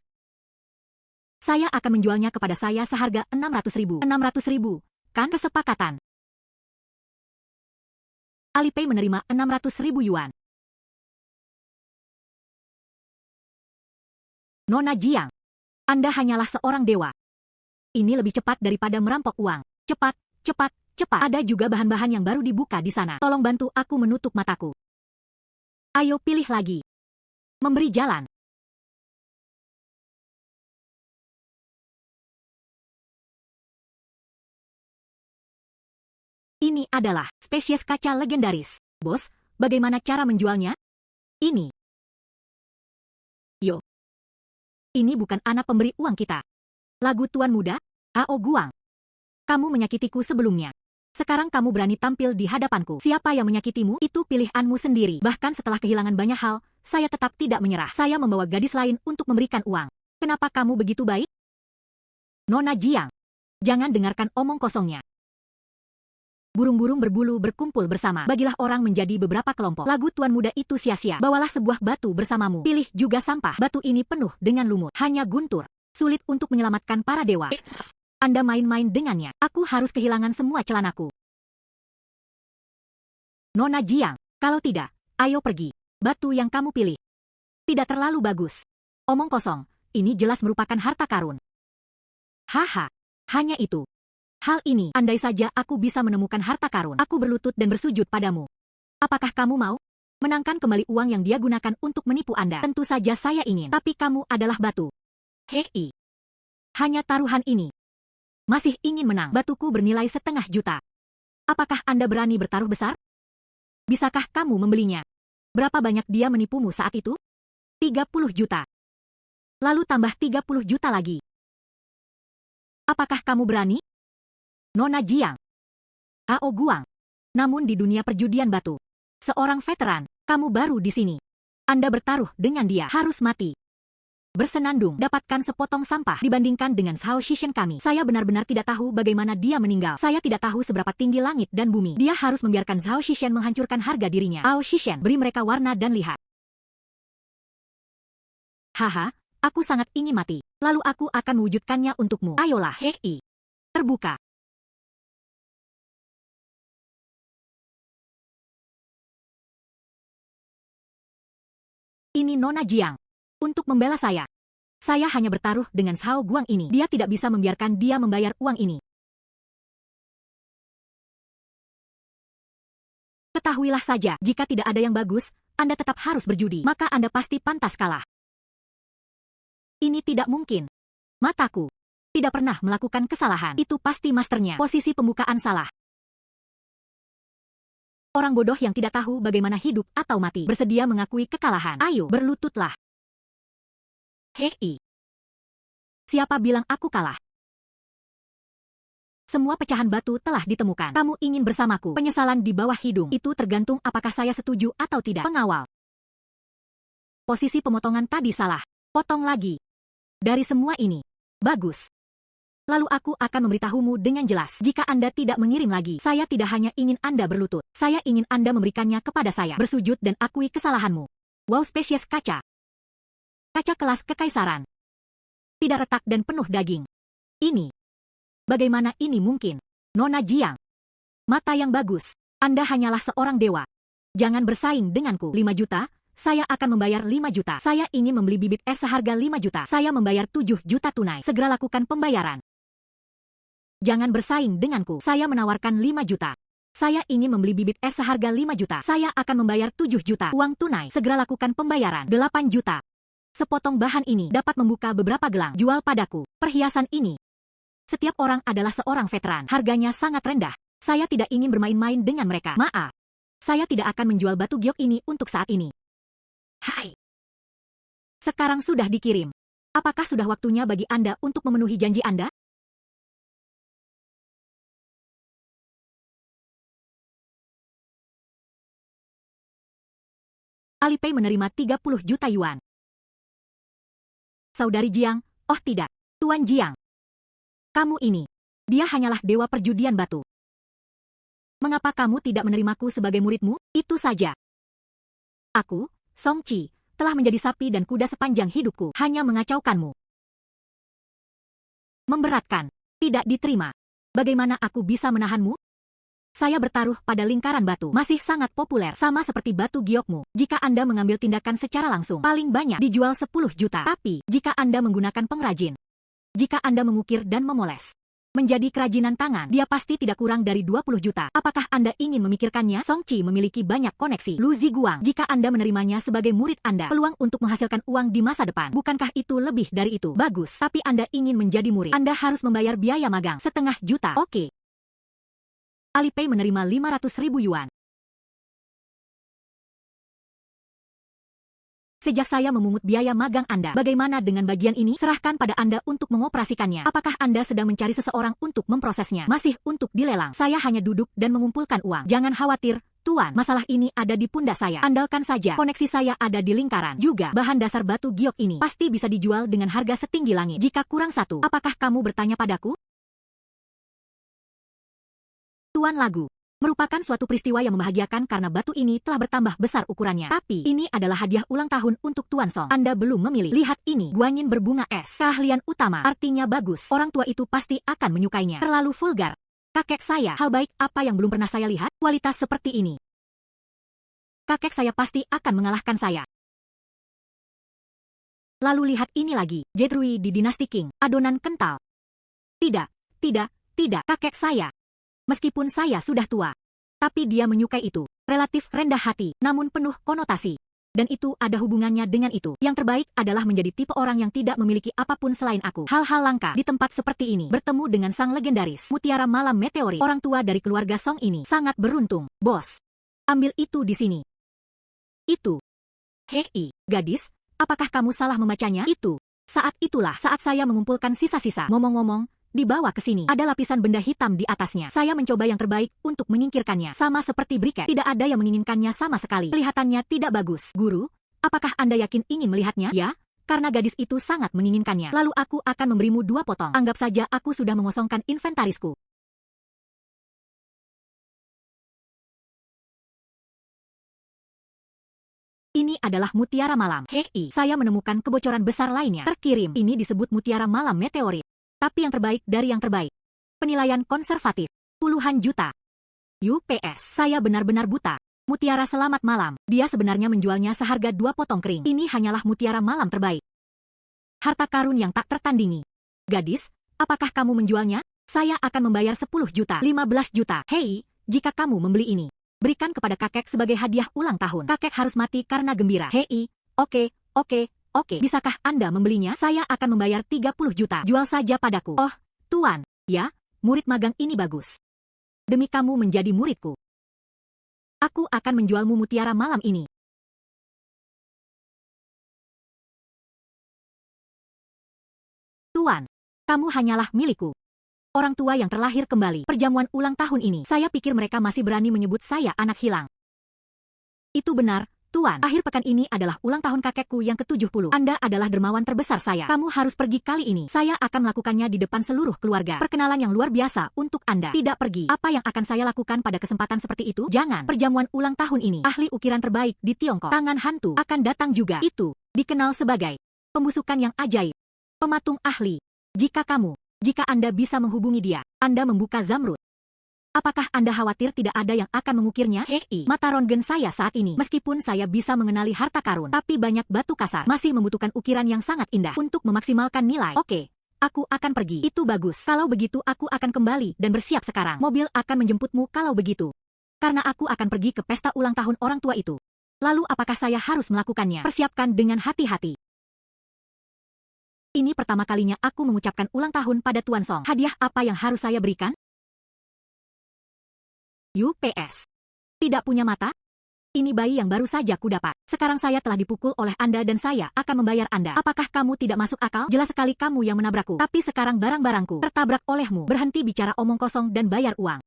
Saya akan menjualnya kepada saya seharga 600.000. 600.000, kan kesepakatan? Alipay menerima 600.000 yuan. Nona Jiang, Anda hanyalah seorang dewa. Ini lebih cepat daripada merampok uang. Cepat, cepat, cepat. Ada juga bahan-bahan yang baru dibuka di sana. Tolong bantu aku menutup mataku. Ayo pilih lagi. Memberi jalan. Ini adalah spesies kaca legendaris. Bos, bagaimana cara menjualnya? Ini. Yo. Ini bukan anak pemberi uang kita. Lagu Tuan Muda, Hao Guang. Kamu menyakitiku sebelumnya. Sekarang kamu berani tampil di hadapanku. Siapa yang menyakitimu? Itu pilihanmu sendiri. Bahkan setelah kehilangan banyak hal, saya tetap tidak menyerah. Saya membawa gadis lain untuk memberikan uang. Kenapa kamu begitu baik? Nona Jiang, jangan dengarkan omong kosongnya. Burung-burung berbulu berkumpul bersama. Bagilah orang menjadi beberapa kelompok. Lagu Tuan Muda itu sia-sia. Bawalah sebuah batu bersamamu. Pilih juga sampah. Batu ini penuh dengan lumut. Hanya guntur. Sulit untuk menyelamatkan para dewa. Anda main-main dengannya. Aku harus kehilangan semua celanaku. Nona Jiang, kalau tidak, ayo pergi. Batu yang kamu pilih tidak terlalu bagus. Omong kosong. Ini jelas merupakan harta karun. Haha. Hanya itu. Hal ini, andai saja aku bisa menemukan harta karun, aku berlutut dan bersujud padamu. Apakah kamu mau menangkan kembali uang yang dia gunakan untuk menipu Anda? Tentu saja saya ingin, tapi kamu adalah batu. Hei. Hanya taruhan ini. Masih ingin menang. Batuku bernilai 500 juta. Apakah Anda berani bertaruh besar? Bisakah kamu membelinya? Berapa banyak dia menipumu saat itu? 30 juta. Lalu tambah 30 juta lagi. Apakah kamu berani? Nona Jiang, Hao Guang. Namun di dunia perjudian batu, seorang veteran, kamu baru di sini. Anda bertaruh dengan dia harus mati. Bersenandung, dapatkan sepotong sampah dibandingkan dengan Zhao Shishen kami. Saya benar-benar tidak tahu bagaimana dia meninggal. Saya tidak tahu seberapa tinggi langit dan bumi. Dia harus membiarkan Zhao Shishen menghancurkan harga dirinya. Zhao Shishen, beri mereka warna dan lihat. Haha, aku sangat ingin mati. Lalu aku akan mewujudkannya untukmu. Ayolah, hei. Terbuka. Ini Nona Jiang. Untuk membela saya. Saya hanya bertaruh dengan Zhao Guang ini. Dia tidak bisa membiarkan dia membayar uang ini. Ketahuilah saja, jika tidak ada yang bagus, Anda tetap harus berjudi. Maka Anda pasti pantas kalah. Ini tidak mungkin. Mataku tidak pernah melakukan kesalahan. Itu pasti masternya. Posisi pembukaan salah. Orang bodoh yang tidak tahu bagaimana hidup atau mati bersedia mengakui kekalahan. Ayo, berlututlah. Hei. Siapa bilang aku kalah? Semua pecahan batu telah ditemukan. Kamu ingin bersamaku. Penyesalan di bawah hidung. Itu tergantung apakah saya setuju atau tidak. Pengawal. Posisi pemotongan tadi salah. Potong lagi. Dari semua ini. Bagus. Lalu aku akan memberitahumu dengan jelas. Jika Anda tidak mengirim lagi, saya tidak hanya ingin Anda berlutut. Saya ingin Anda memberikannya kepada saya. Bersujud dan akui kesalahanmu. Wow, spesies kaca. Kaca kelas kekaisaran. Tidak retak dan penuh daging. Ini. Bagaimana ini mungkin? Nona Jiang. Mata yang bagus. Anda hanyalah seorang dewa. Jangan bersaing denganku. 5 juta? Saya akan membayar 5 juta. Saya ingin membeli bibit es seharga 5 juta. Saya membayar 7 juta tunai. Segera lakukan pembayaran. Jangan bersaing denganku. Saya menawarkan 5 juta. Saya ingin membeli bibit es seharga 5 juta. Saya akan membayar 7 juta. Uang tunai. Segera lakukan pembayaran. 8 juta. Sepotong bahan ini dapat membuka beberapa gelang. Jual padaku. Perhiasan ini. Setiap orang adalah seorang veteran. Harganya sangat rendah. Saya tidak ingin bermain-main dengan mereka. Maaf. Saya tidak akan menjual batu giok ini untuk saat ini. Hai. Sekarang sudah dikirim. Apakah sudah waktunya bagi Anda untuk memenuhi janji Anda? Alipay menerima 30 juta yuan. Saudari Jiang, oh tidak, Tuan Jiang. Kamu ini, dia hanyalah dewa perjudian batu. Mengapa kamu tidak menerimaku sebagai muridmu? Itu saja. Aku, Song Qi, telah menjadi sapi dan kuda sepanjang hidupku, hanya mengacaukanmu. Memberatkan, tidak diterima. Bagaimana aku bisa menahanmu? Saya bertaruh pada lingkaran batu, masih sangat populer, sama seperti batu giokmu. Jika Anda mengambil tindakan secara langsung, paling banyak dijual 10 juta. Tapi, jika Anda menggunakan pengrajin, jika Anda mengukir dan memoles, menjadi kerajinan tangan, dia pasti tidak kurang dari 20 juta. Apakah Anda ingin memikirkannya? Song Qi memiliki banyak koneksi. Lu Ziguang, jika Anda menerimanya sebagai murid Anda, peluang untuk menghasilkan uang di masa depan. Bukankah itu lebih dari itu? Bagus, tapi Anda ingin menjadi murid. Anda harus membayar biaya magang, 0,5 juta. Oke. Alipay menerima 500.000 yuan. Sejak saya memungut biaya magang Anda, bagaimana dengan bagian ini? Serahkan pada Anda untuk mengoperasikannya. Apakah Anda sedang mencari seseorang untuk memprosesnya? Masih untuk dilelang. Saya hanya duduk dan mengumpulkan uang. Jangan khawatir, Tuan. Masalah ini ada di pundak saya. Andalkan saja. Koneksi saya ada di lingkaran. Juga, bahan dasar batu giok ini pasti bisa dijual dengan harga setinggi langit. Jika kurang satu, apakah kamu bertanya padaku? Tuan Lagu. Merupakan suatu peristiwa yang membahagiakan karena batu ini telah bertambah besar ukurannya. Tapi, ini adalah hadiah ulang tahun untuk Tuan Song. Anda belum memilih. Lihat ini, guanyin berbunga es. Keahlian utama, artinya bagus. Orang tua itu pasti akan menyukainya. Terlalu vulgar. Kakek saya, hal baik apa yang belum pernah saya lihat? Kualitas seperti ini. Kakek saya pasti akan mengalahkan saya. Lalu lihat ini lagi, Jetrui di Dinasti Qing, adonan kental. Tidak, tidak, tidak, kakek saya. Meskipun saya sudah tua, tapi dia menyukai itu. Relatif rendah hati, namun penuh konotasi. Dan itu ada hubungannya dengan itu. Yang terbaik adalah menjadi tipe orang yang tidak memiliki apapun selain aku. Hal-hal langka di tempat seperti ini. Bertemu dengan sang legendaris, Mutiara Malam Meteorit. Orang tua dari keluarga Song ini sangat beruntung. Bos, ambil itu di sini. Itu. Hei, gadis, apakah kamu salah membacanya? Itu. Saat itulah saat saya mengumpulkan sisa-sisa. Ngomong-ngomong, dibawa ke sini. Ada lapisan benda hitam di atasnya. Saya mencoba yang terbaik untuk menyingkirkannya. Sama seperti briket. Tidak ada yang menginginkannya sama sekali. Kelihatannya tidak bagus. Guru, apakah Anda yakin ingin melihatnya? Ya, karena gadis itu sangat menginginkannya. Lalu aku akan memberimu 2 potong. Anggap saja aku sudah mengosongkan inventarisku. Ini adalah mutiara malam. Hei, saya menemukan kebocoran besar lainnya. Terkirim. Ini disebut mutiara malam meteorit. Tapi yang terbaik dari yang terbaik. Penilaian konservatif. Puluhan juta. UPS. Saya benar-benar buta. Mutiara selamat malam. Dia sebenarnya menjualnya seharga 2 potong kering. Ini hanyalah mutiara malam terbaik. Harta karun yang tak tertandingi. Gadis, apakah kamu menjualnya? Saya akan membayar 10 juta, 15 juta. Hei, jika kamu membeli ini, berikan kepada kakek sebagai hadiah ulang tahun. Kakek harus mati karena gembira. Hei, oke. Oke, bisakah Anda membelinya? Saya akan membayar 30 juta. Jual saja padaku. Oh, Tuan. Ya, murid magang ini bagus. Demi kamu menjadi muridku, aku akan menjualmu mutiara malam ini. Tuan, kamu hanyalah milikku. Orang tua yang terlahir kembali. Perjamuan ulang tahun ini, saya pikir mereka masih berani menyebut saya anak hilang. Itu benar, Tuan, akhir pekan ini adalah ulang tahun kakekku yang ke-70. Anda adalah dermawan terbesar saya. Kamu harus pergi kali ini. Saya akan melakukannya di depan seluruh keluarga. Perkenalan yang luar biasa untuk Anda. Tidak pergi. Apa yang akan saya lakukan pada kesempatan seperti itu? Jangan. Perjamuan ulang tahun ini, ahli ukiran terbaik di Tiongkok, tangan hantu, akan datang juga. Itu dikenal sebagai pembusukan yang ajaib. Pematung ahli. Jika Anda bisa menghubungi dia, Anda membuka zamrud. Apakah Anda khawatir tidak ada yang akan mengukirnya? Hei, mata ronggen saya saat ini. Meskipun saya bisa mengenali harta karun, tapi banyak batu kasar masih membutuhkan ukiran yang sangat indah untuk memaksimalkan nilai. Oke, aku akan pergi. Itu bagus. Kalau begitu aku akan kembali dan bersiap sekarang. Mobil akan menjemputmu kalau begitu. Karena aku akan pergi ke pesta ulang tahun orang tua itu. Lalu apakah saya harus melakukannya? Persiapkan dengan hati-hati. Ini pertama kalinya aku mengucapkan ulang tahun pada Tuan Song. Hadiah apa yang harus saya berikan? UPS. Tidak punya mata? Ini bayi yang baru saja kudapat. Sekarang saya telah dipukul oleh Anda dan saya akan membayar Anda. Apakah kamu tidak masuk akal? Jelas sekali kamu yang menabrakku. Tapi sekarang barang-barangku tertabrak olehmu. Berhenti bicara omong kosong dan bayar uang.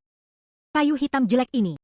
Kayu hitam jelek ini.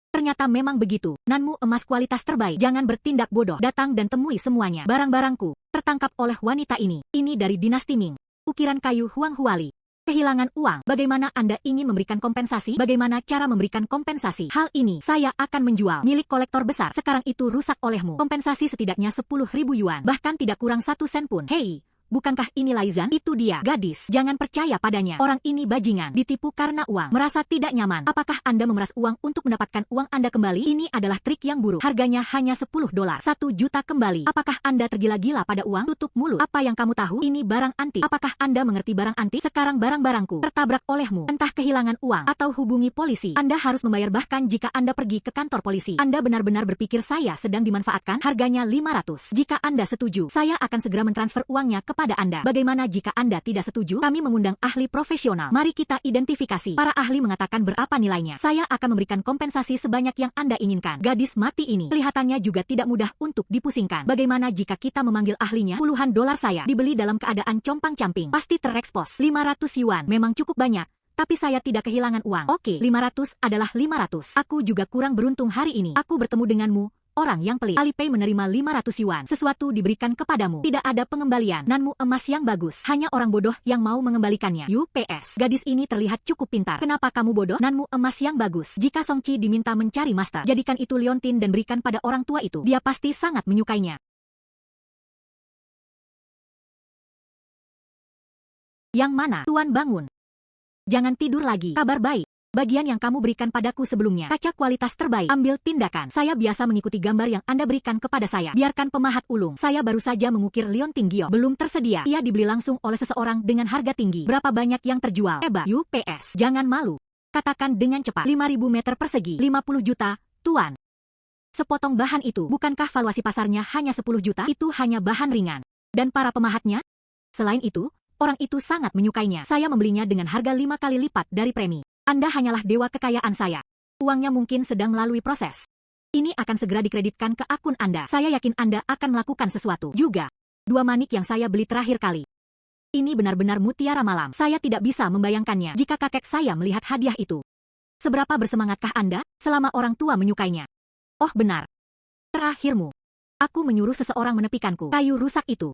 Ternyata memang begitu. Nanmu emas kualitas terbaik. Jangan bertindak bodoh. Datang dan temui semuanya. Barang-barangku tertangkap oleh wanita ini. Ini dari dinasti Ming. Ukiran kayu Huang Huali. Kehilangan uang. Bagaimana Anda ingin memberikan kompensasi? Bagaimana cara memberikan kompensasi? Hal ini saya akan menjual. Milik kolektor besar. Sekarang itu rusak olehmu. Kompensasi setidaknya 10.000 yuan. Bahkan tidak kurang 1 sen pun. Hei, bukankah ini Laizan? Itu dia. Gadis, jangan percaya padanya. Orang ini bajingan. Ditipu karena uang. Merasa tidak nyaman. Apakah Anda memeras uang untuk mendapatkan uang Anda kembali? Ini adalah trik yang buruk. Harganya hanya $10. 1 juta kembali. Apakah Anda tergila-gila pada uang? Tutup mulut. Apa yang kamu tahu? Ini barang antik. Apakah Anda mengerti barang antik? Sekarang barang-barangku tertabrak olehmu. Entah kehilangan uang atau hubungi polisi. Anda harus membayar bahkan jika Anda pergi ke kantor polisi. Anda benar-benar berpikir saya sedang dimanfaatkan? Harganya 500. Jika Anda setuju, saya akan segera mentransfer uangnya kepada Anda. Bagaimana jika Anda tidak setuju? Kami mengundang ahli profesional. Mari kita identifikasi. Para ahli mengatakan berapa nilainya. Saya akan memberikan kompensasi sebanyak yang Anda inginkan. Gadis mati ini kelihatannya juga tidak mudah untuk dipusingkan. Bagaimana jika kita memanggil ahlinya? Puluhan dolar saya dibeli dalam keadaan compang-camping. Pasti terekspos. 500 yuan memang cukup banyak. Tapi saya tidak kehilangan uang. Oke, 500 adalah 500. Aku juga kurang beruntung hari ini. Aku bertemu denganmu. Orang yang pelit. Alipay menerima 500 yuan. Sesuatu diberikan kepadamu. Tidak ada pengembalian. Nanmu emas yang bagus. Hanya orang bodoh yang mau mengembalikannya. UPS. Gadis ini terlihat cukup pintar. Kenapa kamu bodoh? Nanmu emas yang bagus. Jika Songqi diminta mencari master, jadikan itu liontin dan berikan pada orang tua itu. Dia pasti sangat menyukainya. Yang mana? Tuan bangun. Jangan tidur lagi. Kabar baik. Bagian yang kamu berikan padaku sebelumnya. Kaca kualitas terbaik. Ambil tindakan. Saya biasa mengikuti gambar yang Anda berikan kepada saya. Biarkan pemahat ulung. Saya baru saja mengukir Liontin Gio. Belum tersedia. Ia dibeli langsung oleh seseorang dengan harga tinggi. Berapa banyak yang terjual? Hebat. UPS. Jangan malu. Katakan dengan cepat. 5.000 meter persegi. 50 juta, Tuan. Sepotong bahan itu. Bukankah valuasi pasarnya hanya 10 juta? Itu hanya bahan ringan. Dan para pemahatnya? Selain itu, orang itu sangat menyukainya. Saya membelinya dengan harga 5 kali lipat dari premi. Anda hanyalah dewa kekayaan saya. Uangnya mungkin sedang melalui proses. Ini akan segera dikreditkan ke akun Anda. Saya yakin Anda akan melakukan sesuatu. Juga, 2 manik yang saya beli terakhir kali. Ini benar-benar mutiara malam. Saya tidak bisa membayangkannya jika kakek saya melihat hadiah itu. Seberapa bersemangatkah Anda selama orang tua menyukainya? Oh benar. Terakhirmu. Aku menyuruh seseorang menepikanku. Kayu rusak itu.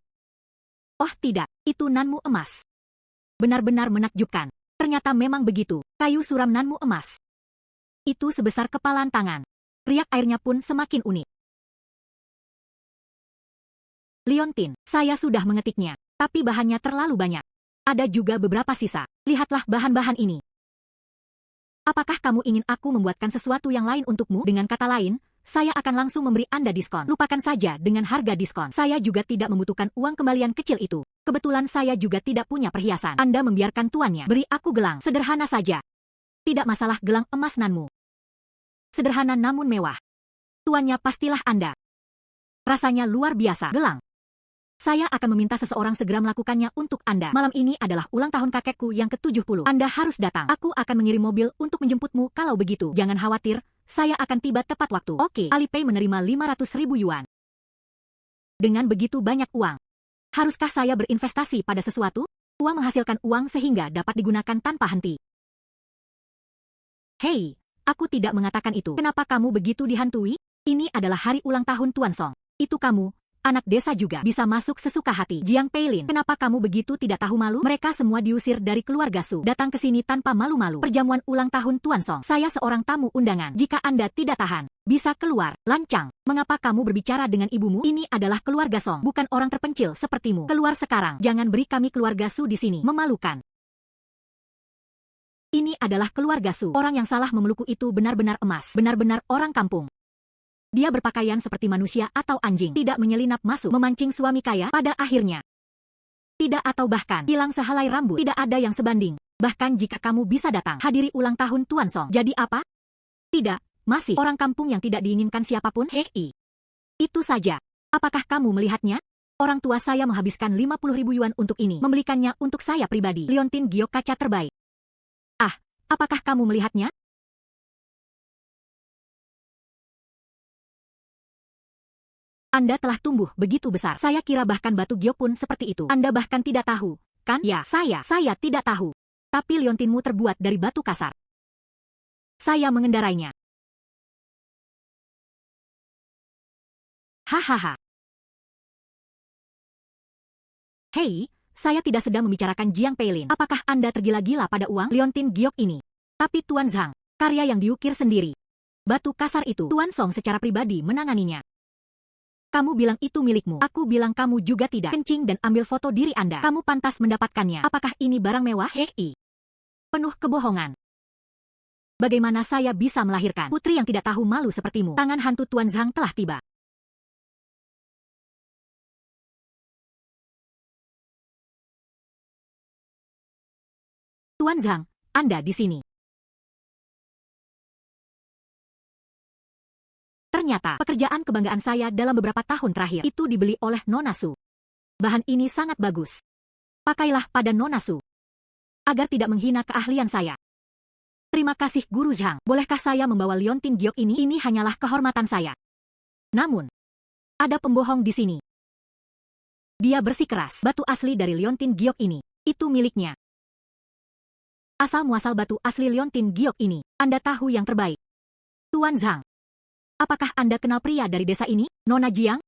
Oh tidak, itu nanmu emas. Benar-benar menakjubkan. Ternyata memang begitu. Kayu suram nanmu emas. Itu sebesar kepalan tangan. Riak airnya pun semakin unik. Liontin, saya sudah mengetiknya. Tapi bahannya terlalu banyak. Ada juga beberapa sisa. Lihatlah bahan-bahan ini. Apakah kamu ingin aku membuatkan sesuatu yang lain untukmu? Dengan kata lain, saya akan langsung memberi Anda diskon. Lupakan saja dengan harga diskon. Saya juga tidak membutuhkan uang kembalian kecil itu. Kebetulan saya juga tidak punya perhiasan. Anda membiarkan tuannya. Beri aku gelang. Sederhana saja. Tidak masalah gelang emas nanmu. Sederhana namun mewah. Tuannya pastilah Anda. Rasanya luar biasa. Gelang. Saya akan meminta seseorang segera melakukannya untuk Anda. Malam ini adalah ulang tahun kakekku yang ke-70. Anda harus datang. Aku akan mengirim mobil untuk menjemputmu kalau begitu. Jangan khawatir, saya akan tiba tepat waktu. Oke, Alipay menerima 500.000 yuan. Dengan begitu banyak uang. Haruskah saya berinvestasi pada sesuatu? Uang menghasilkan uang sehingga dapat digunakan tanpa henti. Hei, aku tidak mengatakan itu. Kenapa kamu begitu dihantui? Ini adalah hari ulang tahun Tuan Song. Itu kamu, anak desa juga, bisa masuk sesuka hati. Jiang Peilin, kenapa kamu begitu tidak tahu malu? Mereka semua diusir dari keluarga Su. Datang ke sini tanpa malu-malu. Perjamuan ulang tahun Tuan Song. Saya seorang tamu undangan. Jika Anda tidak tahan, bisa keluar. Lancang, mengapa kamu berbicara dengan ibumu? Ini adalah keluarga Song, bukan orang terpencil sepertimu. Keluar sekarang. Jangan beri kami keluarga Su di sini. Memalukan. Ini adalah keluarga Su. Orang yang salah memelukku itu benar-benar emas. Benar-benar orang kampung. Dia berpakaian seperti manusia atau anjing. Tidak menyelinap masuk memancing suami kaya pada akhirnya. Tidak atau bahkan hilang sehelai rambut. Tidak ada yang sebanding. Bahkan jika kamu bisa datang hadiri ulang tahun Tuan Song. Jadi apa? Tidak, masih orang kampung yang tidak diinginkan siapapun. Hei. Itu saja. Apakah kamu melihatnya? Orang tua saya menghabiskan 50.000 yuan untuk ini. Membelikannya untuk saya pribadi. Liontin giok kaca terbaik. Ah, apakah kamu melihatnya? Anda telah tumbuh begitu besar. Saya kira bahkan batu giok pun seperti itu. Anda bahkan tidak tahu, kan? Ya, saya tidak tahu. Tapi liontinmu terbuat dari batu kasar. Saya mengendarainya. Hahaha. Hei, saya tidak sedang membicarakan Jiang Peilin. Apakah Anda tergila-gila pada uang liontin giok ini? Tapi Tuan Zhang, karya yang diukir sendiri. Batu kasar itu, Tuan Song secara pribadi menanganinya. Kamu bilang itu milikmu. Aku bilang kamu juga tidak. Kencing dan ambil foto diri Anda. Kamu pantas mendapatkannya. Apakah ini barang mewah? Hei. Penuh kebohongan. Bagaimana saya bisa melahirkan putri yang tidak tahu malu sepertimu? Tangan hantu Tuan Zhang telah tiba. Tuan Zhang, Anda di sini. Ternyata, pekerjaan kebanggaan saya dalam beberapa tahun terakhir itu dibeli oleh Nona Su. Bahan ini sangat bagus. Pakailah pada Nona Su. Agar tidak menghina keahlian saya. Terima kasih Guru Zhang. Bolehkah saya membawa liontin giok ini? Ini hanyalah kehormatan saya. Namun, ada pembohong di sini. Dia bersikeras. Batu asli dari liontin giok ini. Itu miliknya. Asal-muasal batu asli liontin giok ini. Anda tahu yang terbaik. Tuan Zhang. Apakah Anda kenal pria dari desa ini, Nona Jiang?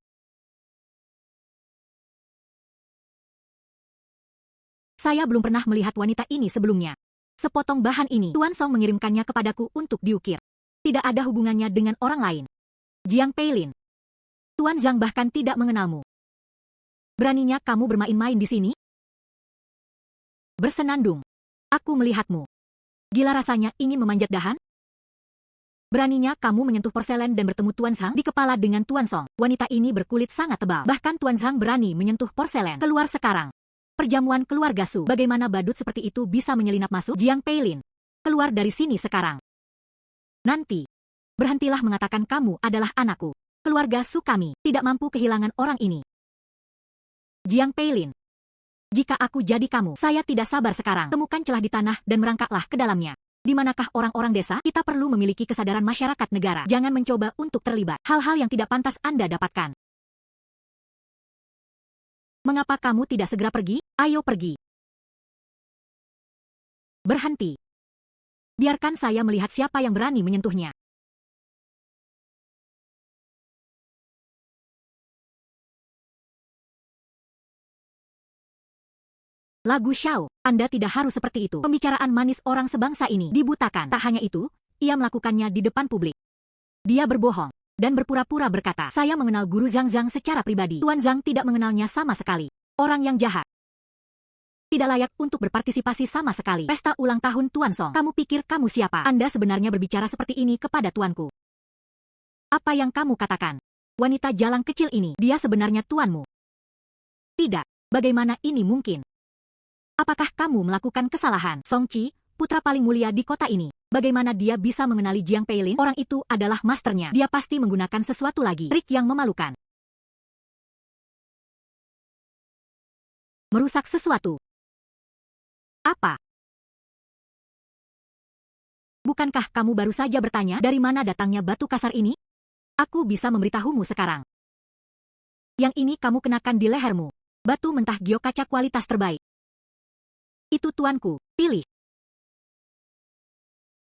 Saya belum pernah melihat wanita ini sebelumnya. Sepotong bahan ini, Tuan Song mengirimkannya kepadaku untuk diukir. Tidak ada hubungannya dengan orang lain. Jiang Peilin. Tuan Zhang bahkan tidak mengenalmu. Beraninya kamu bermain-main di sini? Bersenandung. Aku melihatmu. Gila rasanya ingin memanjat dahan? Beraninya kamu menyentuh porselen dan bertemu Tuan Zhang di kepala dengan Tuan Song. Wanita ini berkulit sangat tebal. Bahkan Tuan Zhang berani menyentuh porselen. Keluar sekarang. Perjamuan keluarga Su. Bagaimana badut seperti itu bisa menyelinap masuk? Jiang Peilin. Keluar dari sini sekarang. Nanti. Berhentilah mengatakan kamu adalah anakku. Keluarga Su kami tidak mampu kehilangan orang ini. Jiang Peilin. Jika aku jadi kamu, saya tidak sabar sekarang. Temukan celah di tanah dan merangkaklah ke dalamnya. Di manakah orang-orang desa? Kita perlu memiliki kesadaran masyarakat negara. Jangan mencoba untuk terlibat hal-hal yang tidak pantas Anda dapatkan. Mengapa kamu tidak segera pergi? Ayo pergi. Berhenti. Biarkan saya melihat siapa yang berani menyentuhnya. Lagu Xiao, Anda tidak harus seperti itu. Pembicaraan manis orang sebangsa ini dibutakan. Tak hanya itu, ia melakukannya di depan publik. Dia berbohong dan berpura-pura berkata, saya mengenal Guru Zhang secara pribadi. Tuan Zhang tidak mengenalnya sama sekali. Orang yang jahat. Tidak layak untuk berpartisipasi sama sekali. Pesta ulang tahun Tuan Song. Kamu pikir kamu siapa? Anda sebenarnya berbicara seperti ini kepada tuanku. Apa yang kamu katakan? Wanita jalang kecil ini, dia sebenarnya tuanmu. Tidak, bagaimana ini mungkin? Apakah kamu melakukan kesalahan? Song Qi, putra paling mulia di kota ini. Bagaimana dia bisa mengenali Jiang Peilin? Orang itu adalah masternya. Dia pasti menggunakan sesuatu lagi. Trik yang memalukan. Merusak sesuatu. Apa? Bukankah kamu baru saja bertanya dari mana datangnya batu kasar ini? Aku bisa memberitahumu sekarang. Yang ini kamu kenakan di lehermu. Batu mentah giok kaca kualitas terbaik. Itu tuanku, pilih.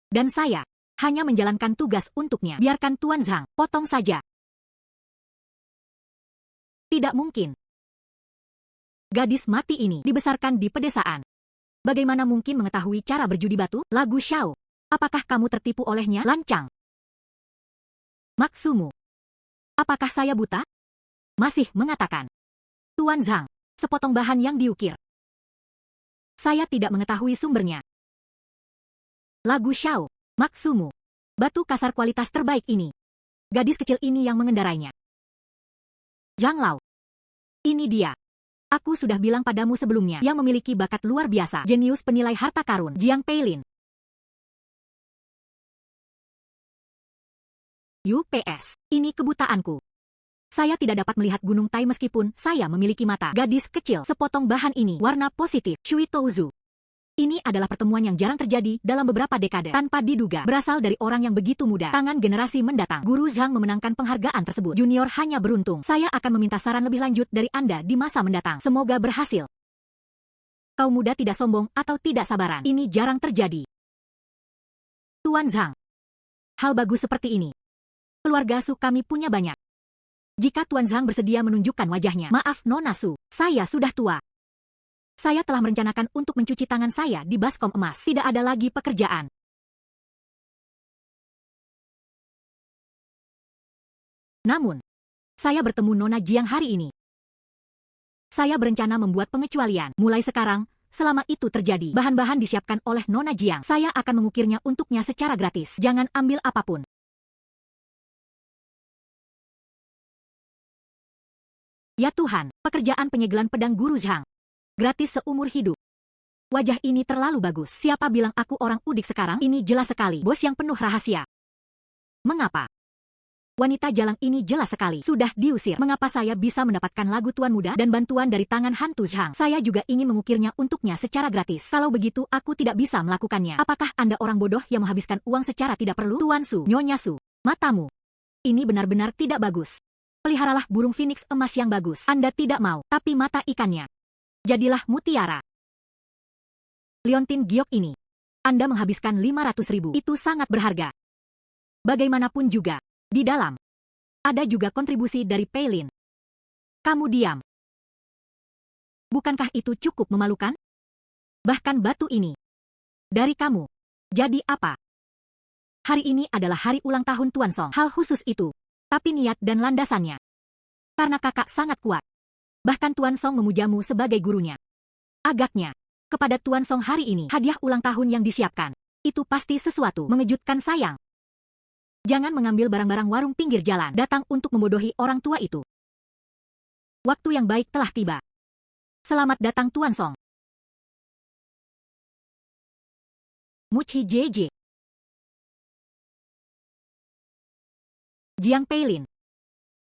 Dan saya, Hanya menjalankan tugas untuknya. Biarkan Tuan Zhang, potong saja. Tidak mungkin. Gadis mati ini dibesarkan di pedesaan. Bagaimana mungkin mengetahui cara berjudi batu? Lagu Xiao. Apakah kamu tertipu olehnya? Lancang. Maksudmu? Apakah saya buta? Masih mengatakan. Tuan Zhang, sepotong bahan yang diukir. Saya tidak mengetahui sumbernya. Lagu Xiao. Maksudmu? Batu kasar kualitas terbaik ini. Gadis kecil ini yang mengendarainya. Zhang Lao. Ini dia. Aku sudah bilang padamu sebelumnya, yang memiliki bakat luar biasa, jenius penilai harta karun, Jiang Peilin. UPS, ini kebutaanku. Saya tidak dapat melihat Gunung Tai meskipun saya memiliki mata. Gadis kecil, sepotong bahan ini, warna positif, Shui Touzu. Ini adalah pertemuan yang jarang terjadi dalam beberapa dekade. Tanpa diduga, berasal dari orang yang begitu muda. Tangan generasi mendatang. Guru Zhang memenangkan penghargaan tersebut. Junior hanya beruntung. Saya akan meminta saran lebih lanjut dari Anda di masa mendatang. Semoga berhasil. Kau muda tidak sombong atau tidak sabaran. Ini jarang terjadi. Tuan Zhang. Hal bagus seperti ini. Keluarga Su kami punya banyak. Jika Tuan Zhang bersedia menunjukkan wajahnya. Maaf Nona Su, saya sudah tua. Saya telah merencanakan untuk mencuci tangan saya di baskom emas. Tidak ada lagi pekerjaan. Namun, saya bertemu Nona Jiang hari ini. Saya berencana membuat pengecualian. Mulai sekarang, selama itu terjadi, bahan-bahan disiapkan oleh Nona Jiang. Saya akan mengukirnya untuknya secara gratis. Jangan ambil apapun. Ya Tuhan, pekerjaan penyegelan pedang Guru Zhang. Gratis seumur hidup. Wajah ini terlalu bagus. Siapa bilang aku orang udik sekarang? Ini jelas sekali. Bos yang penuh rahasia. Mengapa? Wanita jalang ini jelas sekali. Sudah diusir. Mengapa saya bisa mendapatkan lagu Tuan Muda dan bantuan dari tangan hantu Zhang? Saya juga ingin mengukirnya untuknya secara gratis. Kalau begitu, aku tidak bisa melakukannya. Apakah Anda orang bodoh yang menghabiskan uang secara tidak perlu? Tuan Su, Nyonya Su, matamu. Ini benar-benar tidak bagus. Peliharalah burung phoenix emas yang bagus. Anda tidak mau, tapi mata ikannya. Jadilah mutiara. Liontin giok ini. Anda menghabiskan 500.000. Itu sangat berharga. Bagaimanapun juga, di dalam ada juga kontribusi dari Peilin. Kamu diam. Bukankah itu cukup memalukan? Bahkan batu ini. Dari kamu. Jadi apa? Hari ini adalah hari ulang tahun Tuan Song. Hal khusus itu. Tapi niat dan landasannya. Karena kakak sangat kuat. Bahkan Tuan Song memujamu sebagai gurunya. Agaknya, kepada Tuan Song hari ini, hadiah ulang tahun yang disiapkan. Itu pasti sesuatu mengejutkan sayang. Jangan mengambil barang-barang warung pinggir jalan, datang untuk membodohi orang tua itu. Waktu yang baik telah tiba. Selamat datang Tuan Song. Muchi JJ. Jiang Peilin.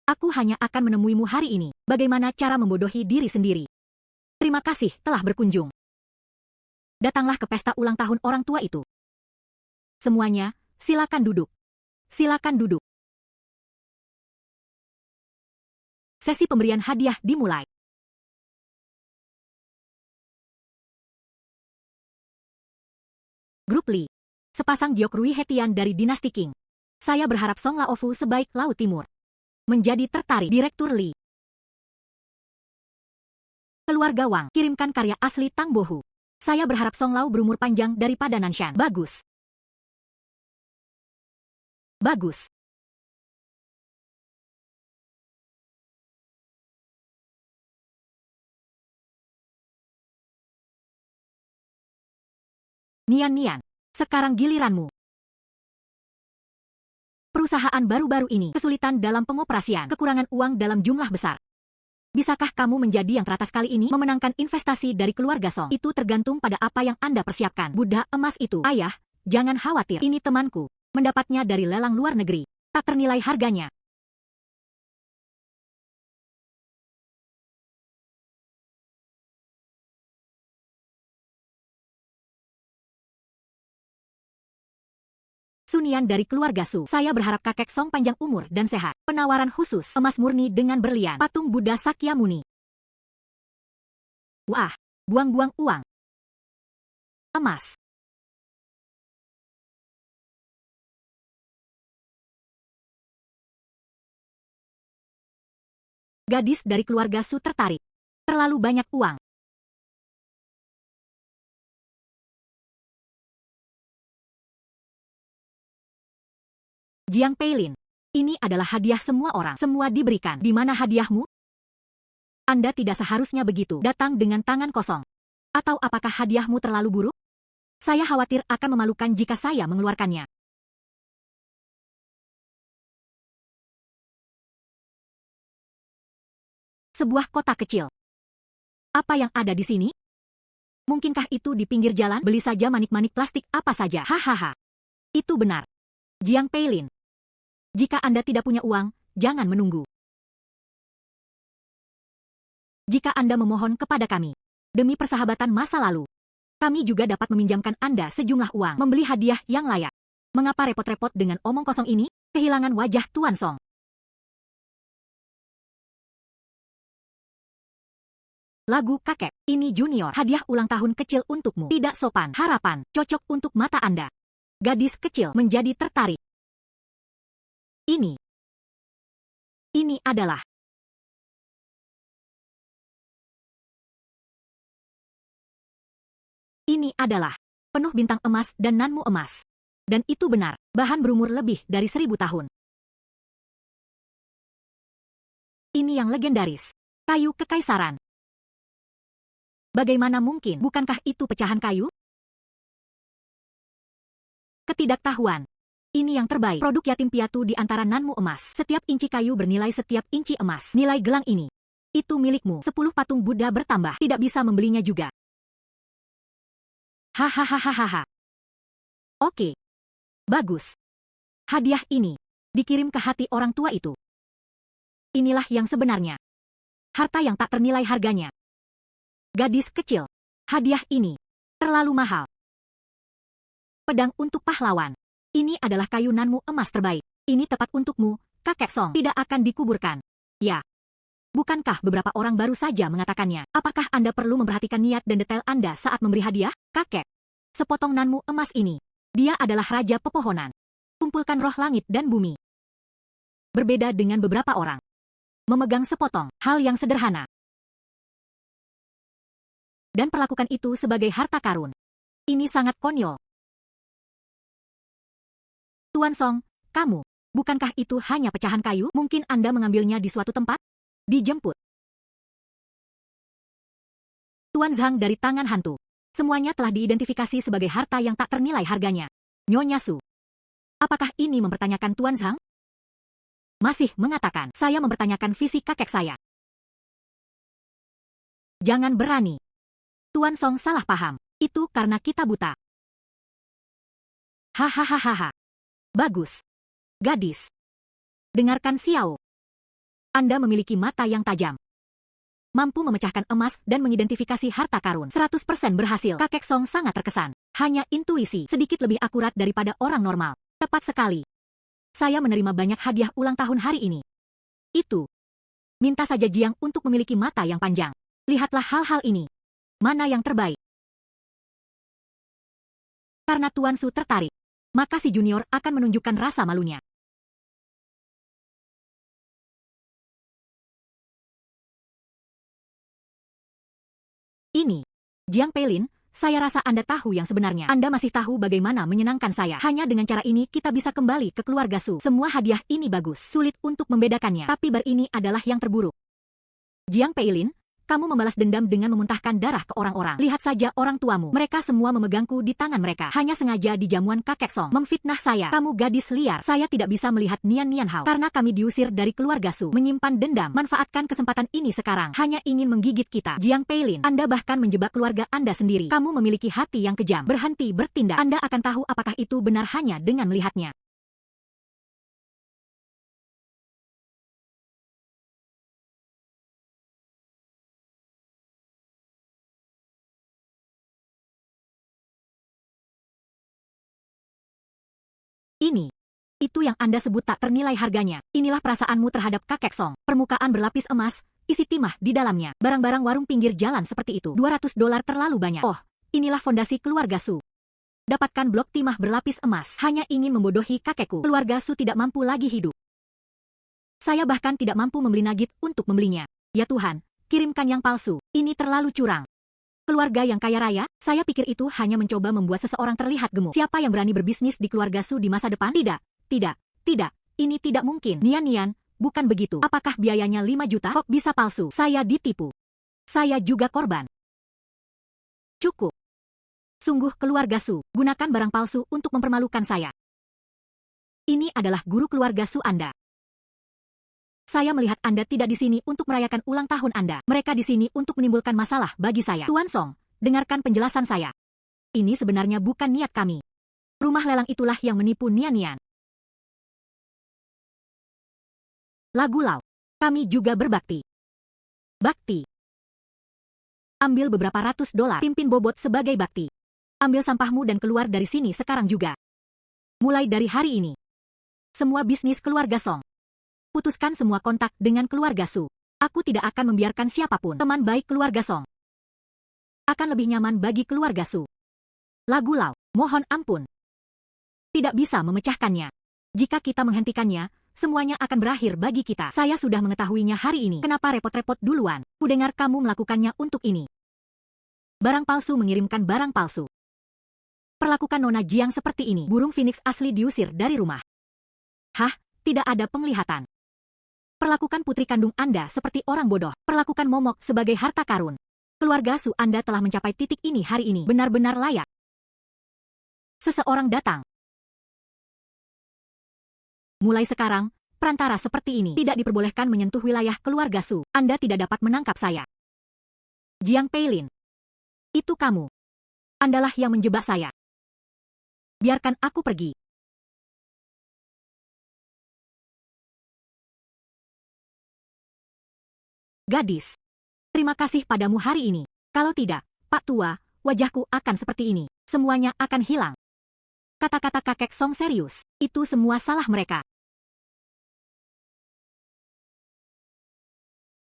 Aku hanya akan menemuimu hari ini. Bagaimana cara membodohi diri sendiri? Terima kasih telah berkunjung. Datanglah ke pesta ulang tahun orang tua itu. Semuanya, silakan duduk. Silakan duduk. Sesi pemberian hadiah dimulai. Grup Li. Sepasang giok Rui Hetian dari dinasti Qing. Saya berharap Song Laofu sebaik Laut Timur. Menjadi tertarik. Direktur Li. Keluarga Wang, kirimkan karya asli Tang Bohu. Saya berharap Song Lao berumur panjang daripada Nanshan. Bagus. Bagus. Nian-Nian, sekarang giliranmu. Perusahaan baru-baru ini kesulitan dalam pengoperasian, kekurangan uang dalam jumlah besar. Bisakah kamu menjadi yang teratas kali ini memenangkan investasi dari keluarga Song? Itu tergantung pada apa yang Anda persiapkan. Buddha emas itu. Ayah, jangan khawatir. Ini temanku. Mendapatnya dari lelang luar negeri. Tak ternilai harganya. Sunian dari keluarga Su. Saya berharap kakek Song panjang umur dan sehat. Penawaran khusus, emas murni dengan berlian. Patung Buddha Sakyamuni. Wah, buang-buang uang. Emas. Gadis dari keluarga Su tertarik. Terlalu banyak uang. Jiang Peilin. Ini adalah hadiah semua orang. Semua diberikan. Di mana hadiahmu? Anda tidak seharusnya begitu. Datang dengan tangan kosong. Atau apakah hadiahmu terlalu buruk? Saya khawatir akan memalukan jika saya mengeluarkannya. Sebuah kota kecil. Apa yang ada di sini? Mungkinkah itu di pinggir jalan? Beli saja manik-manik plastik apa saja. Hahaha. Itu benar. Jiang Peilin. Jika Anda tidak punya uang, jangan menunggu. Jika Anda memohon kepada kami, demi persahabatan masa lalu, kami juga dapat meminjamkan Anda sejumlah uang, membeli hadiah yang layak. Mengapa repot-repot dengan omong kosong ini? Kehilangan wajah Tuan Song. Lagu kakek, ini junior, hadiah ulang tahun kecil untukmu. Tidak sopan, harapan, cocok untuk mata Anda. Gadis kecil menjadi tertarik. Ini adalah. Ini adalah penuh bintang emas dan nanmu emas. Dan itu benar, bahan berumur lebih dari 1000 tahun. Ini yang legendaris. Kayu kekaisaran. Bagaimana mungkin? Bukankah itu pecahan kayu? Ketidaktahuan. Ini yang terbaik. Produk yatim piatu di antara nanmu emas. Setiap inci kayu bernilai setiap inci emas. Nilai gelang ini. Itu milikmu. 10 patung Buddha bertambah. Tidak bisa membelinya juga. Hahaha. Oke. Bagus. Hadiah ini dikirim ke hati orang tua itu. Inilah yang sebenarnya. Harta yang tak ternilai harganya. Gadis kecil. Hadiah ini terlalu mahal. Pedang untuk pahlawan. Ini adalah kayu nanmu emas terbaik. Ini tepat untukmu, kakek Song. Tidak akan dikuburkan. Ya. Bukankah beberapa orang baru saja mengatakannya? Apakah Anda perlu memperhatikan niat dan detail Anda saat memberi hadiah, kakek? Sepotong nanmu emas ini. Dia adalah raja pepohonan. Kumpulkan roh langit dan bumi. Berbeda dengan beberapa orang. Memegang sepotong, hal yang sederhana. Dan perlakukan itu sebagai harta karun. Ini sangat konyol. Tuan Song, kamu, bukankah itu hanya pecahan kayu? Mungkin Anda mengambilnya di suatu tempat? Dijemput. Tuan Zhang dari tangan hantu. Semuanya telah diidentifikasi sebagai harta yang tak ternilai harganya. Nyonya Su. Apakah ini mempertanyakan Tuan Zhang? Masih mengatakan, saya mempertanyakan visi kakek saya. Jangan berani. Tuan Song salah paham. Itu karena kita buta. Hahaha. Bagus. Gadis. Dengarkan Xiao. Anda memiliki mata yang tajam. Mampu memecahkan emas dan mengidentifikasi harta karun. 100% berhasil. Kakek Song sangat terkesan. Hanya intuisi sedikit lebih akurat daripada orang normal. Tepat sekali. Saya menerima banyak hadiah ulang tahun hari ini. Itu. Minta saja Jiang untuk memiliki mata yang panjang. Lihatlah hal-hal ini. Mana yang terbaik? Karena Tuan Su tertarik, maka si junior akan menunjukkan rasa malunya. Ini, Jiang Peilin, saya rasa Anda tahu yang sebenarnya. Anda masih tahu bagaimana menyenangkan saya. Hanya dengan cara ini kita bisa kembali ke keluarga Su. Semua hadiah ini bagus, sulit untuk membedakannya. Tapi bar ini adalah yang terburuk. Jiang Peilin, kamu membalas dendam dengan memuntahkan darah ke orang-orang. Lihat saja orang tuamu. Mereka semua memegangku di tangan mereka. Hanya sengaja di jamuan kakek Song. Memfitnah saya. Kamu gadis liar. Saya tidak bisa melihat Nian Hao. Karena kami diusir dari keluarga Su. Menyimpan dendam. Manfaatkan kesempatan ini sekarang. Hanya ingin menggigit kita. Jiang Peilin. Anda bahkan menjebak keluarga Anda sendiri. Kamu memiliki hati yang kejam. Berhenti bertindak. Anda akan tahu apakah itu benar hanya dengan melihatnya. Itu yang Anda sebut tak ternilai harganya. Inilah perasaanmu terhadap kakek Song. Permukaan berlapis emas, isi timah di dalamnya. Barang-barang warung pinggir jalan seperti itu. $200 terlalu banyak. Oh, inilah fondasi keluarga Su. Dapatkan blok timah berlapis emas. Hanya ingin membodohi kakekku. Keluarga Su tidak mampu lagi hidup. Saya bahkan tidak mampu membeli nugget untuk membelinya. Ya Tuhan, kirimkan yang palsu. Ini terlalu curang. Keluarga yang kaya raya, saya pikir itu hanya mencoba membuat seseorang terlihat gemuk. Siapa yang berani berbisnis di keluarga Su di masa depan? Tidak, tidak, tidak. Ini tidak mungkin. Nian, bukan begitu. Apakah biayanya 5 juta? Kok bisa palsu? Saya ditipu. Saya juga korban. Cukup. Sungguh keluarga Su, gunakan barang palsu untuk mempermalukan saya. Ini adalah guru keluarga Su Anda. Saya melihat Anda tidak di sini untuk merayakan ulang tahun Anda. Mereka di sini untuk menimbulkan masalah bagi saya. Tuan Song, dengarkan penjelasan saya. Ini sebenarnya bukan niat kami. Rumah lelang itulah yang menipu Nian. Lagu Lau. Kami juga berbakti. Bakti. Ambil beberapa ratus dolar, pimpin bobot sebagai bakti. Ambil sampahmu dan keluar dari sini sekarang juga. Mulai dari hari ini. Semua bisnis keluarga Song. Putuskan semua kontak dengan keluarga Su. Aku tidak akan membiarkan siapapun teman baik keluarga Song. Akan lebih nyaman bagi keluarga Su. Lagu Lau, mohon ampun. Tidak bisa memecahkannya. Jika kita menghentikannya, semuanya akan berakhir bagi kita. Saya sudah mengetahuinya hari ini. Kenapa repot-repot duluan? Kudengar kamu melakukannya untuk ini. Barang palsu mengirimkan barang palsu. Perlakukan Nona Jiang seperti ini. Burung phoenix asli diusir dari rumah. Hah? Tidak ada penglihatan. Perlakukan putri kandung Anda seperti orang bodoh. Perlakukan momok sebagai harta karun. Keluarga Su Anda telah mencapai titik ini hari ini. Benar-benar layak. Seseorang datang. Mulai sekarang, perantara seperti ini tidak diperbolehkan menyentuh wilayah keluarga Su. Anda tidak dapat menangkap saya. Jiang Peilin. Itu kamu. Andalah yang menjebak saya. Biarkan aku pergi. Gadis. Terima kasih padamu hari ini. Kalau tidak, Pak Tua, wajahku akan seperti ini. Semuanya akan hilang. Kata-kata kakek Song serius. Itu semua salah mereka.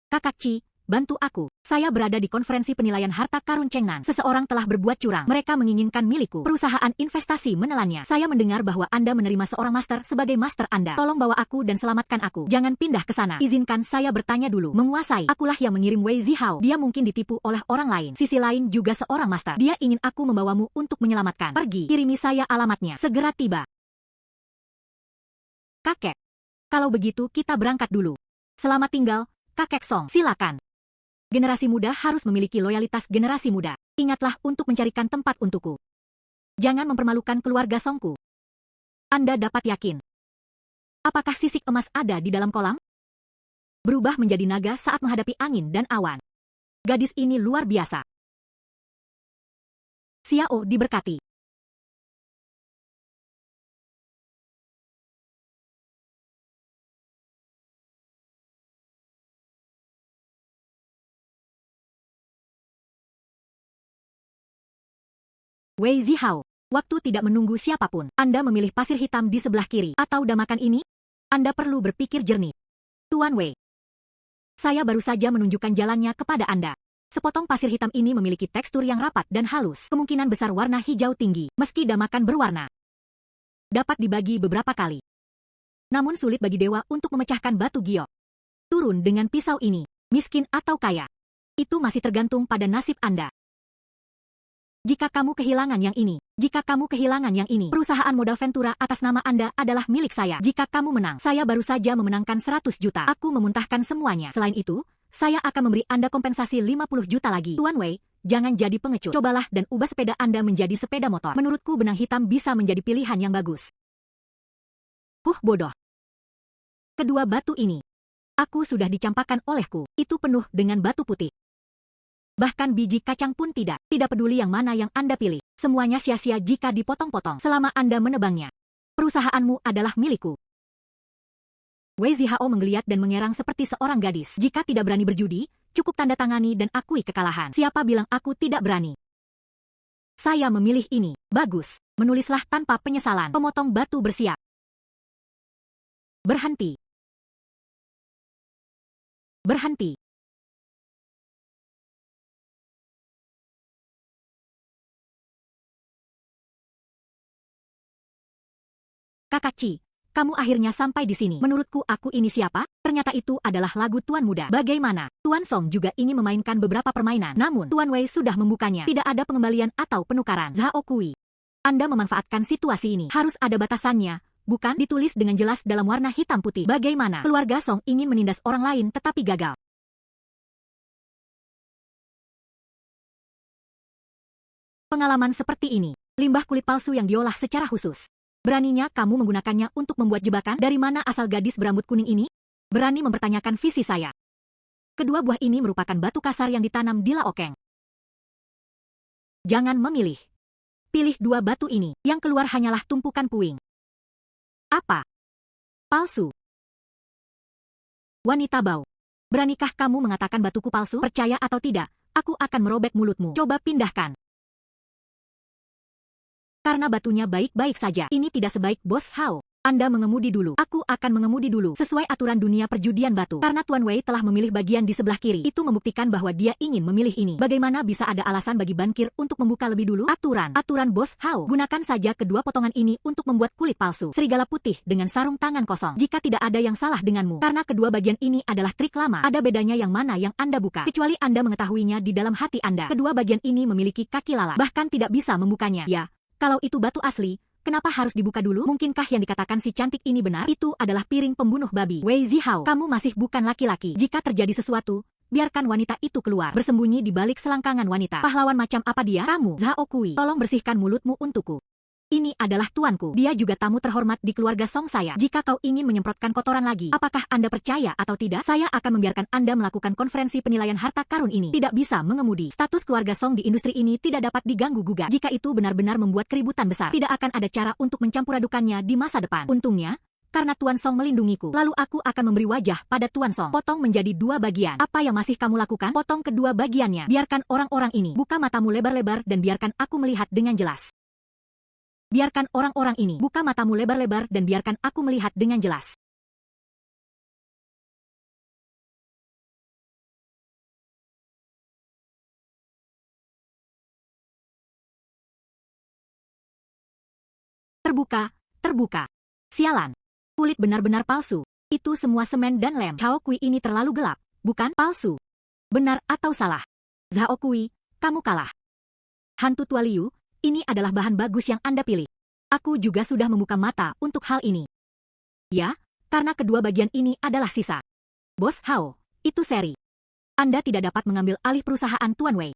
Kakak Ci, bantu aku. Saya berada di konferensi penilaian harta karun Chengnan. Seseorang telah berbuat curang. Mereka menginginkan milikku. Perusahaan investasi menelannya. Saya mendengar bahwa Anda menerima seorang master sebagai master Anda. Tolong bawa aku dan selamatkan aku. Jangan pindah ke sana. Izinkan saya bertanya dulu. Menguasai. Akulah yang mengirim Wei Zihao. Dia mungkin ditipu oleh orang lain. Sisi lain juga seorang master. Dia ingin aku membawamu untuk menyelamatkan. Pergi. Kirimi saya alamatnya. Segera tiba. Kakek. Kalau begitu kita berangkat dulu. Selamat tinggal. Kakek Song, silakan. Generasi muda harus memiliki loyalitas generasi muda. Ingatlah untuk mencarikan tempat untukku. Jangan mempermalukan keluarga Songku. Anda dapat yakin. Apakah sisik emas ada di dalam kolam? Berubah menjadi naga saat menghadapi angin dan awan. Gadis ini luar biasa. Xiao diberkati. Wei Zihao, waktu tidak menunggu siapapun. Anda memilih pasir hitam di sebelah kiri atau damakan ini? Anda perlu berpikir jernih. Tuan Wei. Saya baru saja menunjukkan jalannya kepada Anda. Sepotong pasir hitam ini memiliki tekstur yang rapat dan halus. Kemungkinan besar warna hijau tinggi, meski damakan berwarna. Dapat dibagi beberapa kali. Namun sulit bagi dewa untuk memecahkan batu giok. Turun dengan pisau ini, miskin atau kaya. Itu masih tergantung pada nasib Anda. Jika kamu kehilangan yang ini, perusahaan modal Ventura atas nama Anda adalah milik saya. Jika kamu menang, saya baru saja memenangkan 100 juta. Aku memuntahkan semuanya. Selain itu, saya akan memberi Anda kompensasi 50 juta lagi. Tuan Wei, jangan jadi pengecut. Cobalah dan ubah sepeda Anda menjadi sepeda motor. Menurutku benang hitam bisa menjadi pilihan yang bagus. Bodoh. Kedua batu ini. Aku sudah dicampakkan olehku. Itu penuh dengan batu putih. Bahkan biji kacang pun tidak. Tidak peduli yang mana yang Anda pilih. Semuanya sia-sia jika dipotong-potong selama Anda menebangnya. Perusahaanmu adalah milikku. Wei Zihao menggeliat dan mengerang seperti seorang gadis. Jika tidak berani berjudi, cukup tanda tangani dan akui kekalahan. Siapa bilang aku tidak berani? Saya memilih ini. Bagus. Menulislah tanpa penyesalan. Pemotong batu bersiap. Berhenti. Berhenti. Kakak Ci, kamu akhirnya sampai di sini. Menurutku aku ini siapa? Ternyata itu adalah lagu Tuan Muda. Bagaimana? Tuan Song juga ingin memainkan beberapa permainan. Namun, Tuan Wei sudah membukanya. Tidak ada pengembalian atau penukaran. Zhao Kui, Anda memanfaatkan situasi ini. Harus ada batasannya. Bukan ditulis dengan jelas dalam warna hitam putih. Bagaimana? Keluarga Song ingin menindas orang lain tetapi gagal. Pengalaman seperti ini. Limbah kulit palsu yang diolah secara khusus. Beraninya kamu menggunakannya untuk membuat jebakan? Dari mana asal gadis berambut kuning ini? Berani mempertanyakan visi saya. Kedua buah ini merupakan batu kasar yang ditanam di Laokeng. Jangan memilih. Pilih dua batu ini. Yang keluar hanyalah tumpukan puing. Apa? Palsu. Wanita bau. Beranikah kamu mengatakan batuku palsu? Percaya atau tidak, aku akan merobek mulutmu. Coba pindahkan. Karena batunya baik-baik saja. Ini tidak sebaik Bos Hao. Anda mengemudi dulu. Aku akan mengemudi dulu. Sesuai aturan dunia perjudian batu. Karena Tuan Wei telah memilih bagian di sebelah kiri. Itu membuktikan bahwa dia ingin memilih ini. Bagaimana bisa ada alasan bagi bankir untuk membuka lebih dulu? Aturan Bos Hao. Gunakan saja kedua potongan ini untuk membuat kulit palsu. Serigala putih dengan sarung tangan kosong. Jika tidak ada yang salah denganmu. Karena kedua bagian ini adalah trik lama. Ada bedanya yang mana yang Anda buka. Kecuali Anda mengetahuinya di dalam hati Anda. Kedua bagian ini memiliki kaki lalat. Bahkan tidak bisa membukanya. Ya. Kalau itu batu asli, kenapa harus dibuka dulu? Mungkinkah yang dikatakan si cantik ini benar? Itu adalah piring pembunuh babi. Wei Zihao, kamu masih bukan laki-laki. Jika terjadi sesuatu, biarkan wanita itu keluar. Bersembunyi di balik selangkangan wanita. Pahlawan macam apa dia? Kamu, Zhao Kui. Tolong bersihkan mulutmu untukku. Ini adalah tuanku. Dia juga tamu terhormat di keluarga Song saya. Jika kau ingin menyemprotkan kotoran lagi, apakah Anda percaya atau tidak? Saya akan membiarkan Anda melakukan konferensi penilaian harta karun ini. Tidak bisa mengemudi. Status keluarga Song di industri ini tidak dapat diganggu-gugat. Jika itu benar-benar membuat keributan besar, tidak akan ada cara untuk mencampuradukannya di masa depan. Untungnya, karena Tuan Song melindungiku, lalu aku akan memberi wajah pada Tuan Song. Potong menjadi dua bagian. Apa yang masih kamu lakukan? Potong kedua bagiannya. Biarkan orang-orang ini. Buka matamu lebar-lebar dan biarkan aku melihat dengan jelas. Biarkan orang-orang ini. Buka matamu lebar-lebar dan biarkan aku melihat dengan jelas. Terbuka. Sialan. Kulit benar-benar palsu. Itu semua semen dan lem. Zhao Kui ini terlalu gelap. Bukan palsu. Benar atau salah? Zhao Kui, kamu kalah. Hantu Tua Liu, ini adalah bahan bagus yang Anda pilih. Aku juga sudah membuka mata untuk hal ini. Ya, karena kedua bagian ini adalah sisa. Bos Hao, itu seri. Anda tidak dapat mengambil alih perusahaan Tuan Wei.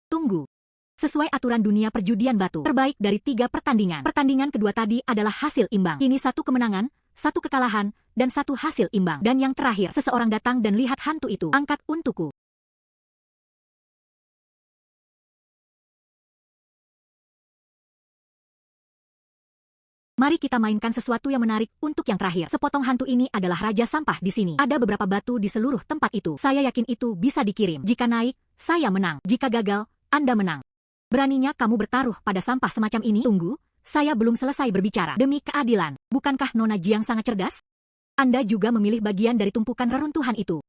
Tunggu. Sesuai aturan dunia perjudian batu, terbaik dari 3 pertandingan. Pertandingan kedua tadi adalah hasil imbang. Ini 1 kemenangan, 1 kekalahan, dan 1 hasil imbang. Dan yang terakhir, seseorang datang dan lihat hantu itu. Angkat untukku. Mari kita mainkan sesuatu yang menarik untuk yang terakhir. Sepotong hantu ini adalah raja sampah di sini. Ada beberapa batu di seluruh tempat itu. Saya yakin itu bisa dikirim. Jika naik, saya menang. Jika gagal, Anda menang. Beraninya kamu bertaruh pada sampah semacam ini? Tunggu, saya belum selesai berbicara. Demi keadilan, bukankah Nona Jiang sangat cerdas? Anda juga memilih bagian dari tumpukan reruntuhan itu.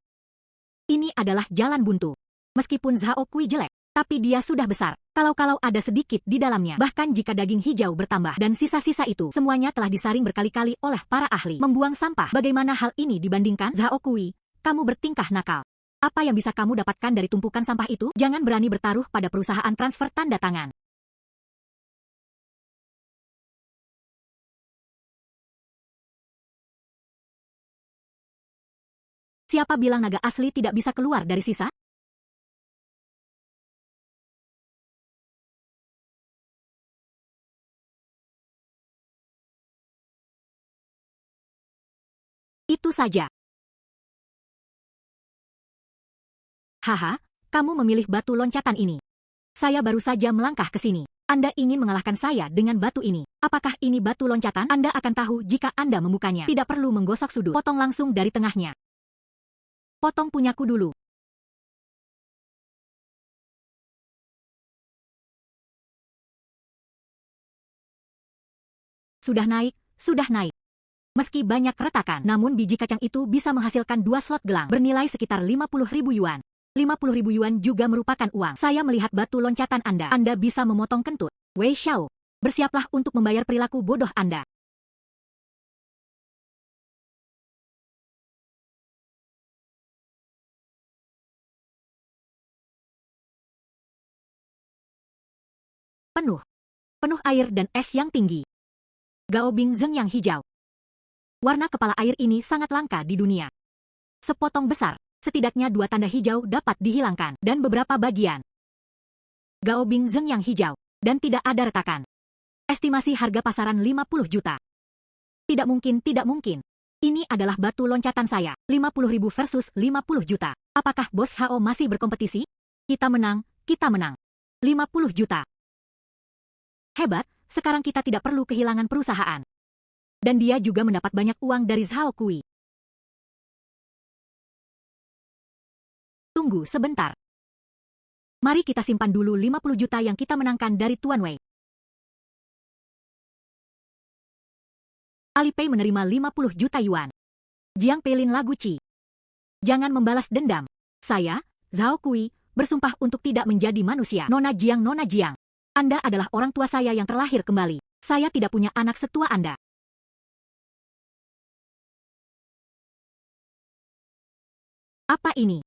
Ini adalah jalan buntu. Meskipun Zhao Kui jelek, tapi dia sudah besar. Kalau-kalau ada sedikit di dalamnya. Bahkan jika daging hijau bertambah dan sisa-sisa itu, semuanya telah disaring berkali-kali oleh para ahli. Membuang sampah. Bagaimana hal ini dibandingkan? Zhao Kui, kamu bertingkah nakal. Apa yang bisa kamu dapatkan dari tumpukan sampah itu? Jangan berani bertaruh pada perusahaan transfer tanda tangan. Siapa bilang naga asli tidak bisa keluar dari sisa? Itu saja. Haha, kamu memilih batu loncatan ini. Saya baru saja melangkah ke sini. Anda ingin mengalahkan saya dengan batu ini. Apakah ini batu loncatan? Anda akan tahu jika Anda membukanya. Tidak perlu menggosok sudut. Potong langsung dari tengahnya. Potong punyaku dulu. Sudah naik, sudah naik. Meski banyak retakan, namun biji kacang itu bisa menghasilkan 2 slot gelang bernilai sekitar 50.000 yuan. 50.000 yuan juga merupakan uang. Saya melihat batu loncatan Anda. Anda bisa memotong kentut. Wei Xiao, bersiaplah untuk membayar perilaku bodoh Anda. Penuh. Penuh air dan es yang tinggi. Gaobing Zeng yang hijau. Warna kepala air ini sangat langka di dunia. Sepotong besar, setidaknya 2 tanda hijau dapat dihilangkan, dan beberapa bagian. Gaobing Zeng yang hijau, dan tidak ada retakan. Estimasi harga pasaran 50 juta. Tidak mungkin, tidak mungkin. Ini adalah batu loncatan saya, 50.000 versus 50 juta. Apakah Bos Hao masih berkompetisi? Kita menang, 50 juta. Hebat, sekarang kita tidak perlu kehilangan perusahaan. Dan dia juga mendapat banyak uang dari Zhao Kui. Tunggu sebentar. Mari kita simpan dulu 50 juta yang kita menangkan dari Tuan Wei. Alipay menerima 50 juta yuan. Jiang Peilin lagu Ci. Jangan membalas dendam. Saya, Zhao Kui, bersumpah untuk tidak menjadi manusia. Nona Jiang, Anda adalah orang tua saya yang terlahir kembali. Saya tidak punya anak setua Anda. Apa ini?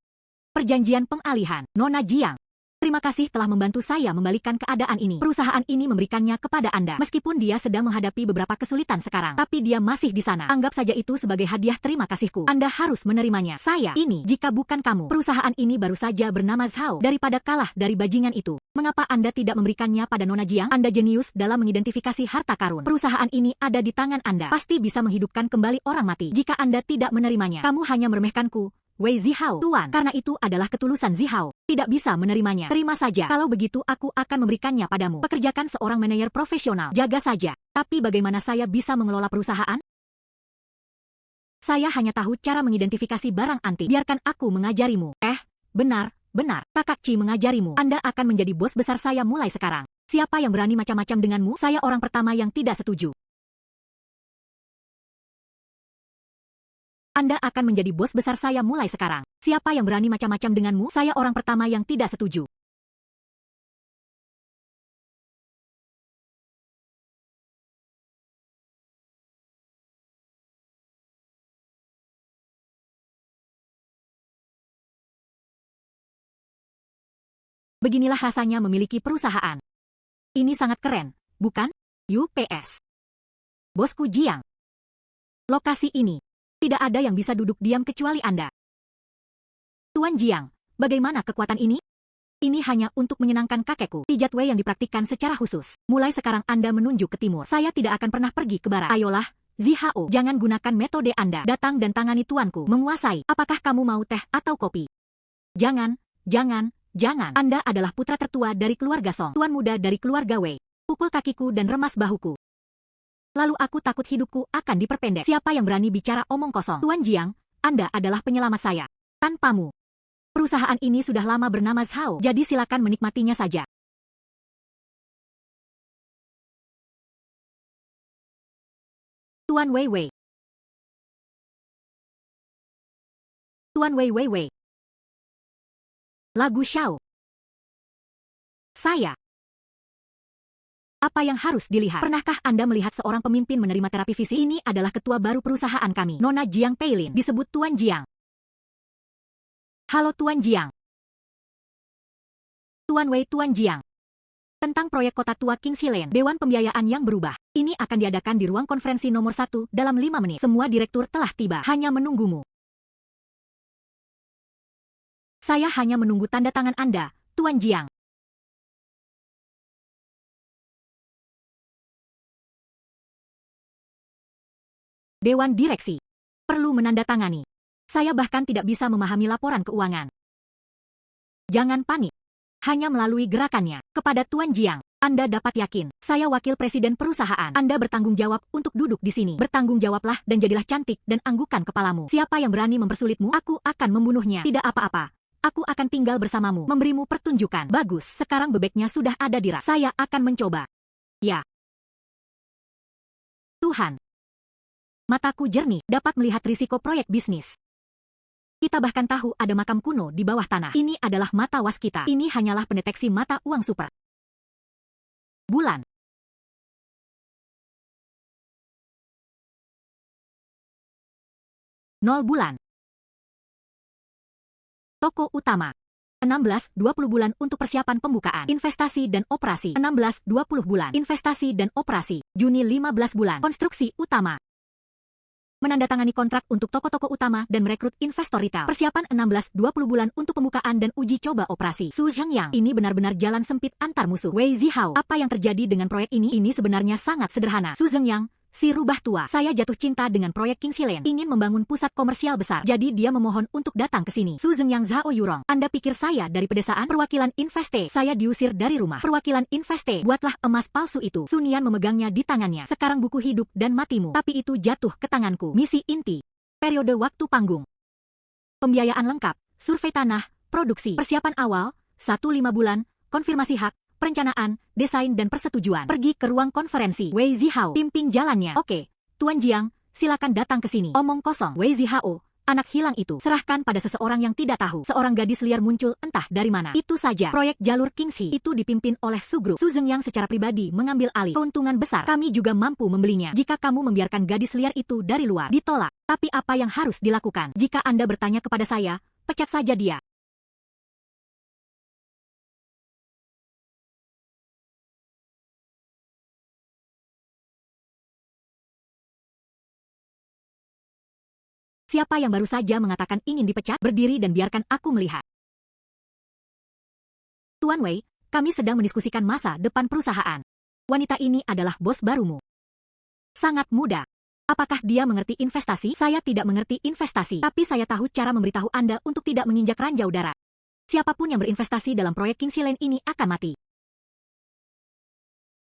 Perjanjian pengalihan, Nona Jiang. Terima kasih telah membantu saya membalikan keadaan ini. Perusahaan ini memberikannya kepada Anda. Meskipun dia sedang menghadapi beberapa kesulitan sekarang, tapi dia masih di sana. Anggap saja itu sebagai hadiah terima kasihku. Anda harus menerimanya. Saya ini, jika bukan kamu, perusahaan ini baru saja bernama Zhao. Daripada kalah dari bajingan itu, mengapa Anda tidak memberikannya pada Nona Jiang? Anda jenius dalam mengidentifikasi harta karun. Perusahaan ini ada di tangan Anda. Pasti bisa menghidupkan kembali orang mati. Jika Anda tidak menerimanya, kamu hanya meremehkanku, Wei Zihao, Tuan. Karena itu adalah ketulusan Zihao. Tidak bisa menerimanya. Terima saja. Kalau begitu aku akan memberikannya padamu. Pekerjakan seorang manajer profesional. Jaga saja. Tapi bagaimana saya bisa mengelola perusahaan? Saya hanya tahu cara mengidentifikasi barang antik. Biarkan aku mengajarimu. Benar. Kakak Ci mengajarimu. Anda akan menjadi bos besar saya mulai sekarang. Siapa yang berani macam-macam denganmu? Saya orang pertama yang tidak setuju. Anda akan menjadi bos besar saya mulai sekarang. Siapa yang berani macam-macam denganmu? Saya orang pertama yang tidak setuju. Beginilah rasanya memiliki perusahaan. Ini sangat keren, bukan? UPS. Bosku Jiang. Lokasi ini. Tidak ada yang bisa duduk diam kecuali Anda. Tuan Jiang, bagaimana kekuatan ini? Ini hanya untuk menyenangkan kakekku. Pijat Wei yang dipraktikkan secara khusus. Mulai sekarang Anda menunjuk ke timur. Saya tidak akan pernah pergi ke barat. Ayolah, Zihao, jangan gunakan metode Anda. Datang dan tangani tuanku. Menguasai. Apakah kamu mau teh atau kopi? Jangan. Anda adalah putra tertua dari keluarga Song. Tuan muda dari keluarga Wei. Pukul kakiku dan remas bahuku. Lalu aku takut hidupku akan diperpendek. Siapa yang berani bicara omong kosong? Tuan Jiang, Anda adalah penyelamat saya. Tanpamu, perusahaan ini sudah lama bernama Zhao, jadi silakan menikmatinya saja. Tuan Wei. Tuan Wei. Lagu Xiao. Saya. Apa yang harus dilihat? Pernahkah Anda melihat seorang pemimpin menerima terapi fisik? Ini adalah ketua baru perusahaan kami, Nona Jiang Peilin, disebut Tuan Jiang. Halo Tuan Jiang. Tuan Wei, Tuan Jiang. Tentang proyek kota tua King's Lane, Dewan Pembiayaan yang berubah. Ini akan diadakan di ruang konferensi nomor 1 dalam 5 menit. Semua direktur telah tiba, hanya menunggumu. Saya hanya menunggu tanda tangan Anda, Tuan Jiang. Dewan Direksi. Perlu menandatangani. Saya bahkan tidak bisa memahami laporan keuangan. Jangan panik. Hanya melalui gerakannya. Kepada Tuan Jiang, Anda dapat yakin, saya wakil presiden perusahaan. Anda bertanggung jawab untuk duduk di sini. Bertanggung jawablah dan jadilah cantik dan anggukan kepalamu. Siapa yang berani mempersulitmu, aku akan membunuhnya. Tidak apa-apa. Aku akan tinggal bersamamu, memberimu pertunjukan. Bagus, sekarang bebeknya sudah ada di rak. Saya akan mencoba. Ya. Tuhan. Mataku jernih, dapat melihat risiko proyek bisnis. Kita bahkan tahu ada makam kuno di bawah tanah. Ini adalah mata waskita. Ini hanyalah pendeteksi mata uang super. Bulan. Nol bulan. Toko utama. 16-20 bulan untuk persiapan pembukaan, investasi dan operasi. 16-20 bulan, investasi dan operasi. Juni 15 bulan, konstruksi utama. Menandatangani kontrak untuk toko-toko utama dan merekrut investor retail. Persiapan 16-20 bulan untuk pembukaan dan uji coba operasi. Su Zhengyang, ini benar-benar jalan sempit antar musuh. Wei Zihao, apa yang terjadi dengan proyek ini? Ini sebenarnya sangat sederhana. Su Zhengyang, si rubah tua, saya jatuh cinta dengan proyek Kingxi Lane, ingin membangun pusat komersial besar. Jadi dia memohon untuk datang ke sini. Su Zhengyang Zhao Yurong, Anda pikir saya dari pedesaan? Perwakilan investe, saya diusir dari rumah. Perwakilan investe, buatlah emas palsu itu. Sun Yan memegangnya di tangannya. Sekarang buku hidup dan matimu, tapi itu jatuh ke tanganku. Misi inti. Periode waktu panggung. Pembiayaan lengkap, survei tanah, produksi. Persiapan awal, 1-5 bulan, konfirmasi hak, perencanaan, desain dan persetujuan. Pergi ke ruang konferensi. Wei Zihao, pimpin jalannya. Oke, Tuan Jiang, silakan datang ke sini. Omong kosong. Wei Zihao, anak hilang itu serahkan pada seseorang yang tidak tahu. Seorang gadis liar muncul entah dari mana. Itu saja. Proyek jalur Kingxi itu dipimpin oleh Su Group. Su Zhengyang secara pribadi mengambil alih. Keuntungan besar. Kami juga mampu membelinya. Jika kamu membiarkan gadis liar itu dari luar, ditolak. Tapi apa yang harus dilakukan? Jika Anda bertanya kepada saya, pecat saja dia. Siapa yang baru saja mengatakan ingin dipecat? Berdiri dan biarkan aku melihat. Tuan Wei, kami sedang mendiskusikan masa depan perusahaan. Wanita ini adalah bos barumu. Sangat muda. Apakah dia mengerti investasi? Saya tidak mengerti investasi, tapi saya tahu cara memberitahu Anda untuk tidak menginjak ranjau darat. Siapapun yang berinvestasi dalam proyek Kingxi Lane ini akan mati.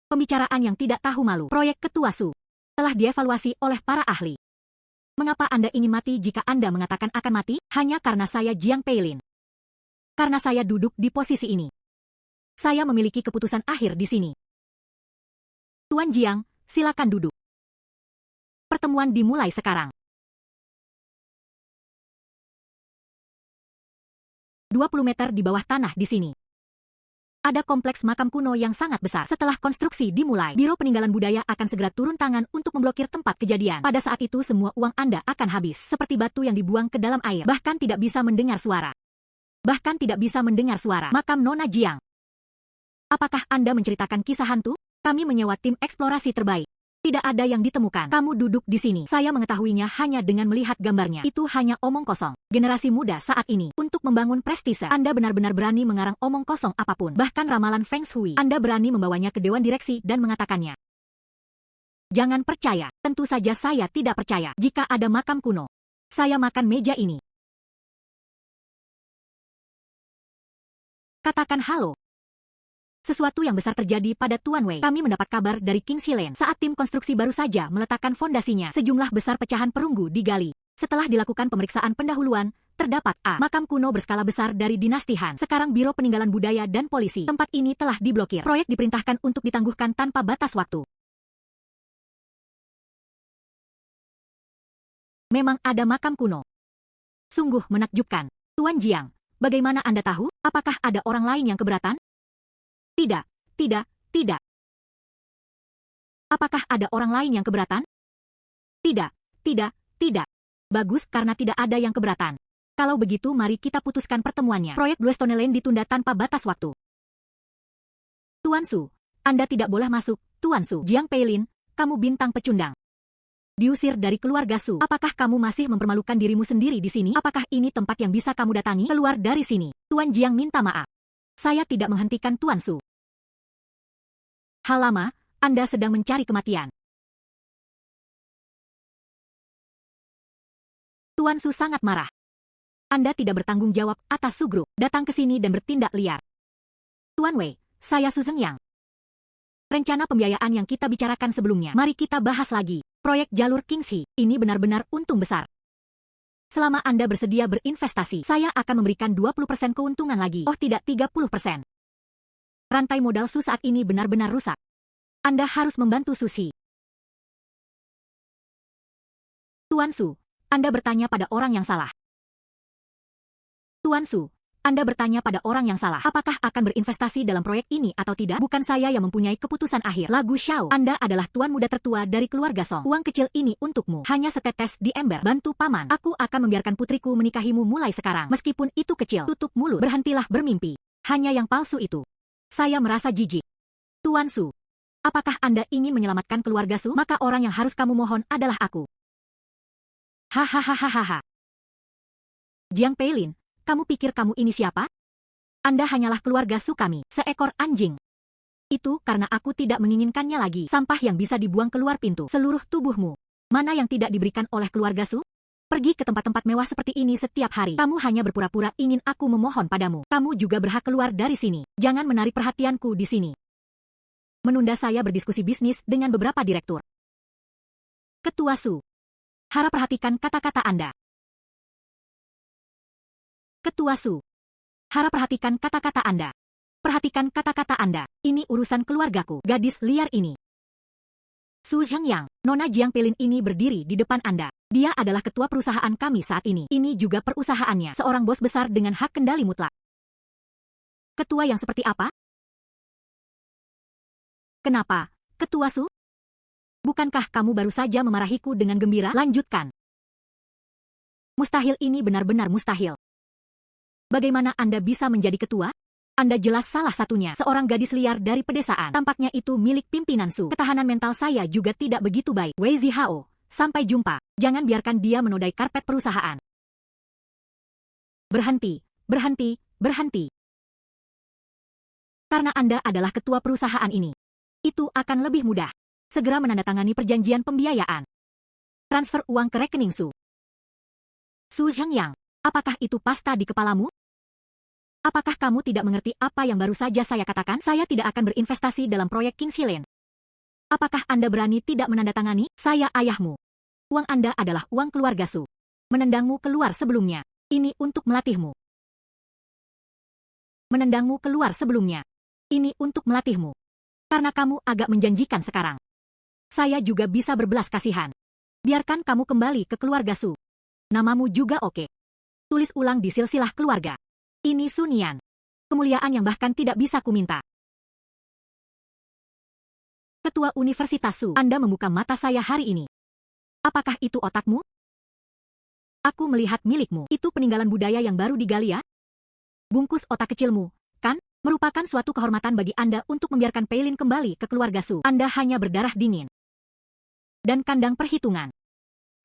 Pembicaraan yang tidak tahu malu. Proyek Ketua Su telah dievaluasi oleh para ahli. Mengapa Anda ingin mati jika Anda mengatakan akan mati? Hanya karena saya Jiang Peilin. Karena saya duduk di posisi ini. Saya memiliki keputusan akhir di sini. Tuan Jiang, silakan duduk. Pertemuan dimulai sekarang. 20 meter di bawah tanah di sini. Ada kompleks makam kuno yang sangat besar. Setelah konstruksi dimulai, Biro Peninggalan Budaya akan segera turun tangan untuk memblokir tempat kejadian. Pada saat itu semua uang Anda akan habis, seperti batu yang dibuang ke dalam air. Bahkan tidak bisa mendengar suara. Bahkan tidak bisa mendengar suara. Makam Nona Jiang. Apakah Anda menceritakan kisah hantu? Kami menyewa tim eksplorasi terbaik. Tidak ada yang ditemukan. Kamu duduk di sini. Saya mengetahuinya hanya dengan melihat gambarnya. Itu hanya omong kosong. Generasi muda saat ini, untuk membangun prestise, Anda benar-benar berani mengarang omong kosong apapun. Bahkan ramalan Feng Shui, Anda berani membawanya ke Dewan Direksi dan mengatakannya. Jangan percaya. Tentu saja saya tidak percaya. Jika ada makam kuno, saya makan meja ini. Katakan halo. Sesuatu yang besar terjadi pada Tuan Wei. Kami mendapat kabar dari Kingxi Lane saat tim konstruksi baru saja meletakkan fondasinya. Sejumlah besar pecahan perunggu digali. Setelah dilakukan pemeriksaan pendahuluan, terdapat A. Makam kuno berskala besar dari dinasti Han. Sekarang Biro Peninggalan Budaya dan Polisi. Tempat ini telah diblokir. Proyek diperintahkan untuk ditangguhkan tanpa batas waktu. Memang ada makam kuno. Sungguh menakjubkan. Tuan Jiang, bagaimana Anda tahu? Apakah ada orang lain yang keberatan? Tidak, tidak, tidak. Apakah ada orang lain yang keberatan? Tidak, tidak, tidak. Bagus karena tidak ada yang keberatan. Kalau begitu mari kita putuskan pertemuannya. Proyek Bluestone Lane ditunda tanpa batas waktu. Tuan Su, Anda tidak boleh masuk. Tuan Su, Jiang Peilin, kamu bintang pecundang. Diusir dari keluarga Su. Apakah kamu masih mempermalukan dirimu sendiri di sini? Apakah ini tempat yang bisa kamu datangi? Keluar dari sini. Tuan Jiang minta maaf. Saya tidak menghentikan Tuan Su. Hal lama, Anda sedang mencari kematian. Tuan Su sangat marah. Anda tidak bertanggung jawab atas Su Group. Datang ke sini dan bertindak liar. Tuan Wei, saya Su Zhengyang. Rencana pembiayaan yang kita bicarakan sebelumnya. Mari kita bahas lagi. Proyek jalur Kingxi, ini benar-benar untung besar. Selama Anda bersedia berinvestasi, saya akan memberikan 20% keuntungan lagi. Oh tidak, 30%. Rantai modal Su saat ini benar-benar rusak. Anda harus membantu Susi. Tuan Su, Anda bertanya pada orang yang salah. Tuan Su, Anda bertanya pada orang yang salah. Apakah akan berinvestasi dalam proyek ini atau tidak? Bukan saya yang mempunyai keputusan akhir. Lagu Xiao. Anda adalah tuan muda tertua dari keluarga Song. Uang kecil ini untukmu. Hanya setetes di ember. Bantu paman. Aku akan membiarkan putriku menikahimu mulai sekarang. Meskipun itu kecil. Tutup mulut. Berhentilah bermimpi. Hanya yang palsu itu. Saya merasa jijik. Tuan Su. Apakah Anda ingin menyelamatkan keluarga Su? Maka orang yang harus kamu mohon adalah aku. Hahaha. Jiang Peilin. Kamu pikir kamu ini siapa? Anda hanyalah keluarga Su kami, seekor anjing. Itu karena aku tidak menginginkannya lagi. Sampah yang bisa dibuang keluar pintu seluruh tubuhmu. Mana yang tidak diberikan oleh keluarga Su? Pergi ke tempat-tempat mewah seperti ini setiap hari. Kamu hanya berpura-pura ingin aku memohon padamu. Kamu juga berhak keluar dari sini. Jangan menarik perhatianku di sini. Menunda saya berdiskusi bisnis dengan beberapa direktur. Ketua Su. Harap perhatikan kata-kata Anda. Ketua Su. Harap perhatikan kata-kata Anda. Perhatikan kata-kata Anda. Ini urusan keluargaku. Gadis liar ini. Su Zhengyang, Nona Jiang Peilin ini berdiri di depan Anda. Dia adalah ketua perusahaan kami saat ini. Ini juga perusahaannya. Seorang bos besar dengan hak kendali mutlak. Ketua yang seperti apa? Kenapa, Ketua Su? Bukankah kamu baru saja memarahiku dengan gembira? Lanjutkan. Mustahil, ini benar-benar mustahil. Bagaimana Anda bisa menjadi ketua? Anda jelas salah satunya, seorang gadis liar dari pedesaan. Tampaknya itu milik pimpinan Su. Ketahanan mental saya juga tidak begitu baik. Wei Zihao, sampai jumpa. Jangan biarkan dia menodai karpet perusahaan. Berhenti, berhenti, berhenti. Karena Anda adalah ketua perusahaan ini. Itu akan lebih mudah. Segera menandatangani perjanjian pembiayaan. Transfer uang ke rekening Su. Su Zhengyang, apakah itu pasta di kepalamu? Apakah kamu tidak mengerti apa yang baru saja saya katakan? Saya tidak akan berinvestasi dalam proyek King's Hill. Apakah Anda berani tidak menandatangani? Saya ayahmu. Uang Anda adalah uang keluarga Su. Menendangmu keluar sebelumnya. Ini untuk melatihmu. Menendangmu keluar sebelumnya. Ini untuk melatihmu. Karena kamu agak menjanjikan sekarang. Saya juga bisa berbelas kasihan. Biarkan kamu kembali ke keluarga Su. Namamu juga oke. Tulis ulang di silsilah keluarga. Ini Su Nian. Kemuliaan yang bahkan tidak bisa kuminta. Ketua Universitas Su, Anda membuka mata saya hari ini. Apakah itu otakmu? Aku melihat milikmu. Itu peninggalan budaya yang baru digali ya? Bungkus otak kecilmu, kan? Merupakan suatu kehormatan bagi Anda untuk membiarkan Peilin kembali ke keluarga Su. Anda hanya berdarah dingin. Dan kandang perhitungan.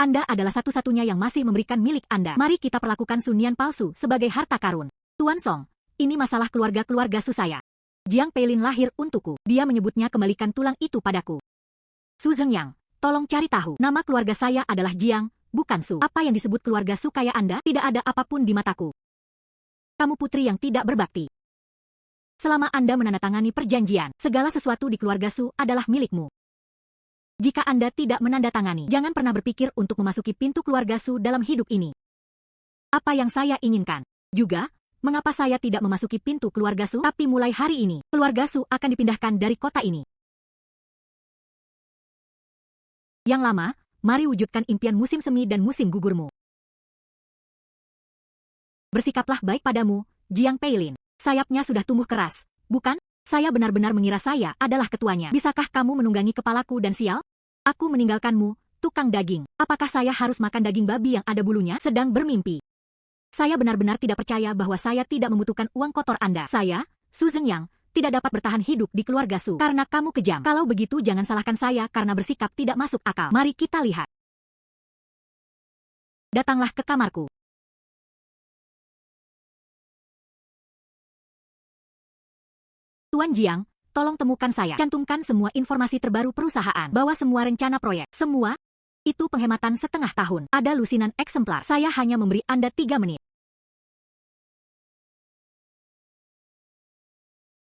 Anda adalah satu-satunya yang masih memberikan milik Anda. Mari kita perlakukan Su Nian palsu sebagai harta karun. Tuan Song, ini masalah keluarga-keluarga Su saya. Jiang Peilin lahir untukku. Dia menyebutnya kembalikan tulang itu padaku. Su Zhengyang, tolong cari tahu. Nama keluarga saya adalah Jiang, bukan Su. Apa yang disebut keluarga Su kaya Anda? Tidak ada apapun di mataku. Kamu putri yang tidak berbakti. Selama Anda menandatangani perjanjian, segala sesuatu di keluarga Su adalah milikmu. Jika Anda tidak menandatangani, jangan pernah berpikir untuk memasuki pintu keluarga Su dalam hidup ini. Apa yang saya inginkan? Juga, mengapa saya tidak memasuki pintu keluarga Su? Tapi mulai hari ini, keluarga Su akan dipindahkan dari kota ini. Yang lama, mari wujudkan impian musim semi dan musim gugurmu. Bersikaplah baik padamu, Jiang Peilin. Sayapnya sudah tumbuh keras, bukan? Saya benar-benar mengira saya adalah ketuanya. Bisakah kamu menunggangi kepalaku dan sial? Aku meninggalkanmu, tukang daging. Apakah saya harus makan daging babi yang ada bulunya? Sedang bermimpi. Saya benar-benar tidak percaya bahwa saya tidak membutuhkan uang kotor Anda. Saya, Su Zhengyang, tidak dapat bertahan hidup di keluarga Su karena kamu kejam. Kalau begitu jangan salahkan saya karena bersikap tidak masuk akal. Mari kita lihat. Datanglah ke kamarku. Tuan Jiang, tolong temukan saya. Cantumkan semua informasi terbaru perusahaan. Bawa semua rencana proyek. Semua? Itu penghematan setengah tahun. Ada lusinan eksemplar. Saya hanya memberi Anda 3 menit.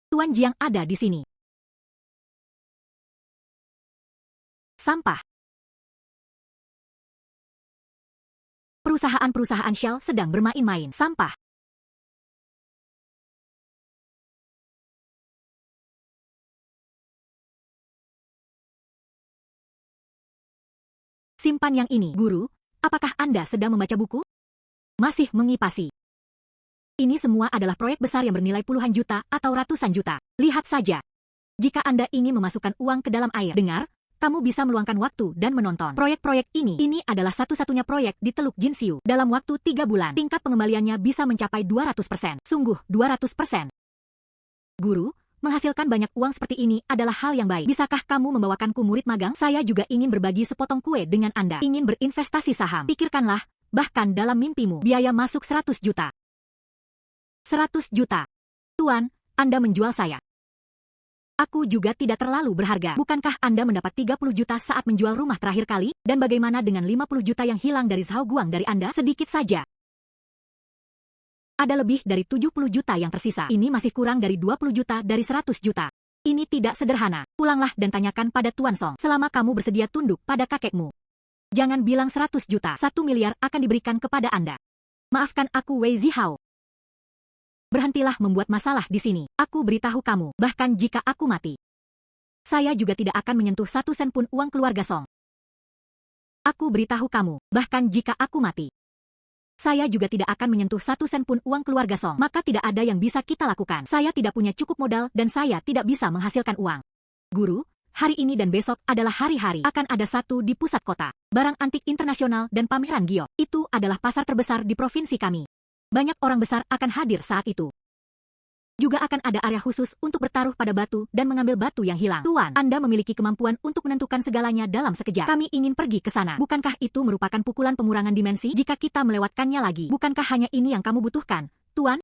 Tuan Jiang ada di sini. Sampah. Perusahaan-perusahaan Shell sedang bermain-main. Sampah. Simpan yang ini, guru. Apakah Anda sedang membaca buku? Masih mengipasi. Ini semua adalah proyek besar yang bernilai puluhan juta atau ratusan juta. Lihat saja. Jika Anda ingin memasukkan uang ke dalam air, dengar, kamu bisa meluangkan waktu dan menonton proyek-proyek ini. Ini adalah satu-satunya proyek di Teluk Jinsiu. Dalam waktu 3 bulan, tingkat pengembaliannya bisa mencapai 200%. Sungguh, 200%. Guru, menghasilkan banyak uang seperti ini adalah hal yang baik. Bisakah kamu membawakanku murid magang? Saya juga ingin berbagi sepotong kue dengan Anda. Ingin berinvestasi saham. Pikirkanlah, bahkan dalam mimpimu, biaya masuk 100 juta. 100 juta. Tuan, Anda menjual saya. Aku juga tidak terlalu berharga. Bukankah Anda mendapat 30 juta saat menjual rumah terakhir kali? Dan bagaimana dengan 50 juta yang hilang dari Zhao Guang dari Anda? Sedikit saja. Ada lebih dari 70 juta yang tersisa. Ini masih kurang dari 20 juta dari 100 juta. Ini tidak sederhana. Pulanglah dan tanyakan pada Tuan Song. Selama kamu bersedia tunduk pada kakekmu. Jangan bilang 100 juta. 1 miliar akan diberikan kepada Anda. Maafkan aku Wei Zihao. Berhentilah membuat masalah di sini. Aku beritahu kamu, bahkan jika aku mati, saya juga tidak akan menyentuh 1 sen pun uang keluarga Song. Aku beritahu kamu, bahkan jika aku mati, saya juga tidak akan menyentuh 1 sen pun uang keluarga Song. Maka tidak ada yang bisa kita lakukan. Saya tidak punya cukup modal dan saya tidak bisa menghasilkan uang. Guru, hari ini dan besok adalah hari-hari. Akan ada satu di pusat kota. Barang antik internasional dan pameran giok. Itu adalah pasar terbesar di provinsi kami. Banyak orang besar akan hadir saat itu. Juga akan ada area khusus untuk bertaruh pada batu dan mengambil batu yang hilang. Tuan, Anda memiliki kemampuan untuk menentukan segalanya dalam sekejap. Kami ingin pergi ke sana. Bukankah itu merupakan pukulan pengurangan dimensi jika kita melewatkannya lagi? Bukankah hanya ini yang kamu butuhkan, Tuan?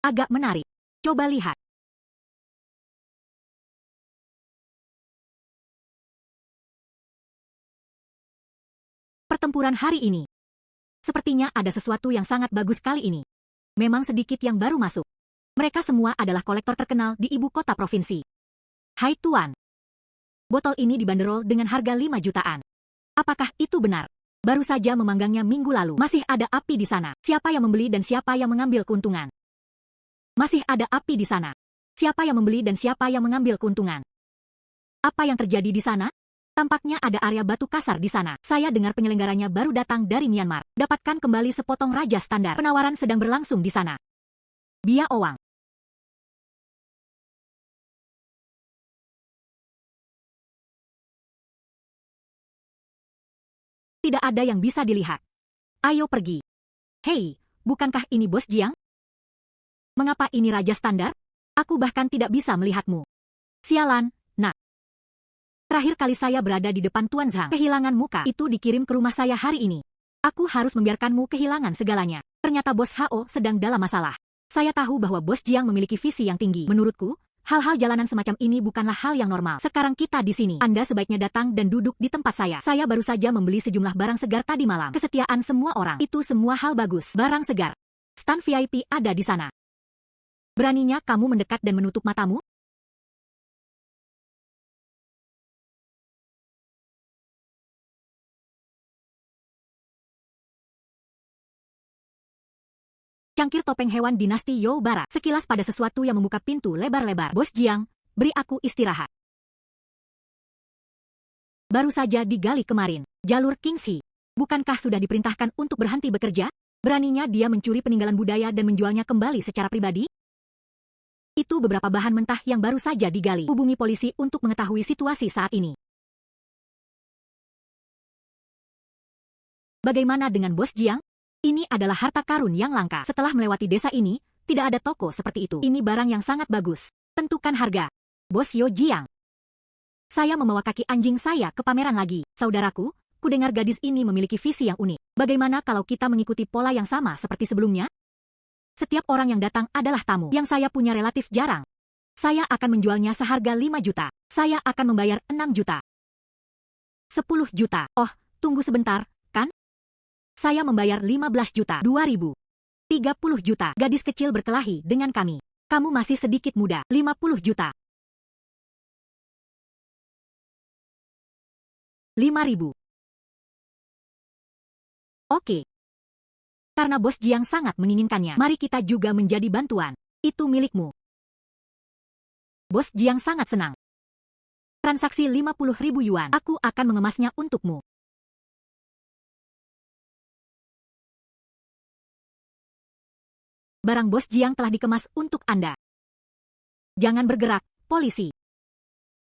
Agak menarik. Coba lihat. Pertempuran hari ini. Sepertinya ada sesuatu yang sangat bagus kali ini. Memang sedikit yang baru masuk. Mereka semua adalah kolektor terkenal di ibu kota provinsi. Hai Tuan. Botol ini dibanderol dengan harga 5 jutaan. Apakah itu benar? Baru saja memanggangnya minggu lalu. Masih ada api di sana. Siapa yang membeli dan siapa yang mengambil keuntungan? Masih ada api di sana. Siapa yang membeli dan siapa yang mengambil keuntungan? Apa yang terjadi di sana? Tampaknya ada area batu kasar di sana. Saya dengar penyelenggaranya baru datang dari Myanmar. Dapatkan kembali sepotong raja standar. Penawaran sedang berlangsung di sana. Bia Owang. Tidak ada yang bisa dilihat. Ayo pergi. Hei, bukankah ini Bos Jiang? Mengapa ini raja standar? Aku bahkan tidak bisa melihatmu. Sialan. Terakhir kali saya berada di depan Tuan Zhang, kehilangan muka itu dikirim ke rumah saya hari ini. Aku harus membiarkanmu kehilangan segalanya. Ternyata Bos Hao sedang dalam masalah. Saya tahu bahwa Bos Jiang memiliki visi yang tinggi. Menurutku, hal-hal jalanan semacam ini bukanlah hal yang normal. Sekarang kita di sini. Anda sebaiknya datang dan duduk di tempat saya. Saya baru saja membeli sejumlah barang segar tadi malam. Kesetiaan semua orang. Itu semua hal bagus. Barang segar. Stand VIP ada di sana. Beraninya kamu mendekat dan menutup matamu? Cangkir topeng hewan dinasti You Barat. Sekilas pada sesuatu yang membuka pintu lebar-lebar. Bos Jiang, beri aku istirahat. Baru saja digali kemarin. Jalur Kingxi. Bukankah sudah diperintahkan untuk berhenti bekerja? Beraninya dia mencuri peninggalan budaya dan menjualnya kembali secara pribadi? Itu beberapa bahan mentah yang baru saja digali. Hubungi polisi untuk mengetahui situasi saat ini. Bagaimana dengan Bos Jiang? Ini adalah harta karun yang langka. Setelah melewati desa ini, tidak ada toko seperti itu. Ini barang yang sangat bagus. Tentukan harga. Bos Yo Jiang. Saya membawa kaki anjing saya ke pameran lagi. Saudaraku, kudengar gadis ini memiliki visi yang unik. Bagaimana kalau kita mengikuti pola yang sama seperti sebelumnya? Setiap orang yang datang adalah tamu. Yang saya punya relatif jarang. Saya akan menjualnya seharga 5 juta. Saya akan membayar 6 juta. 10 juta. Oh, tunggu sebentar. Saya membayar 15 juta. 2000. 30 juta. Gadis kecil berkelahi dengan kami. Kamu masih sedikit muda. 50 juta. 5.000. Oke. Karena Bos Jiang sangat menginginkannya, mari kita juga menjadi bantuan. Itu milikmu. Bos Jiang sangat senang. Transaksi 50.000 yuan. Aku akan mengemasnya untukmu. Barang bos Jiang telah dikemas untuk Anda. Jangan bergerak, polisi.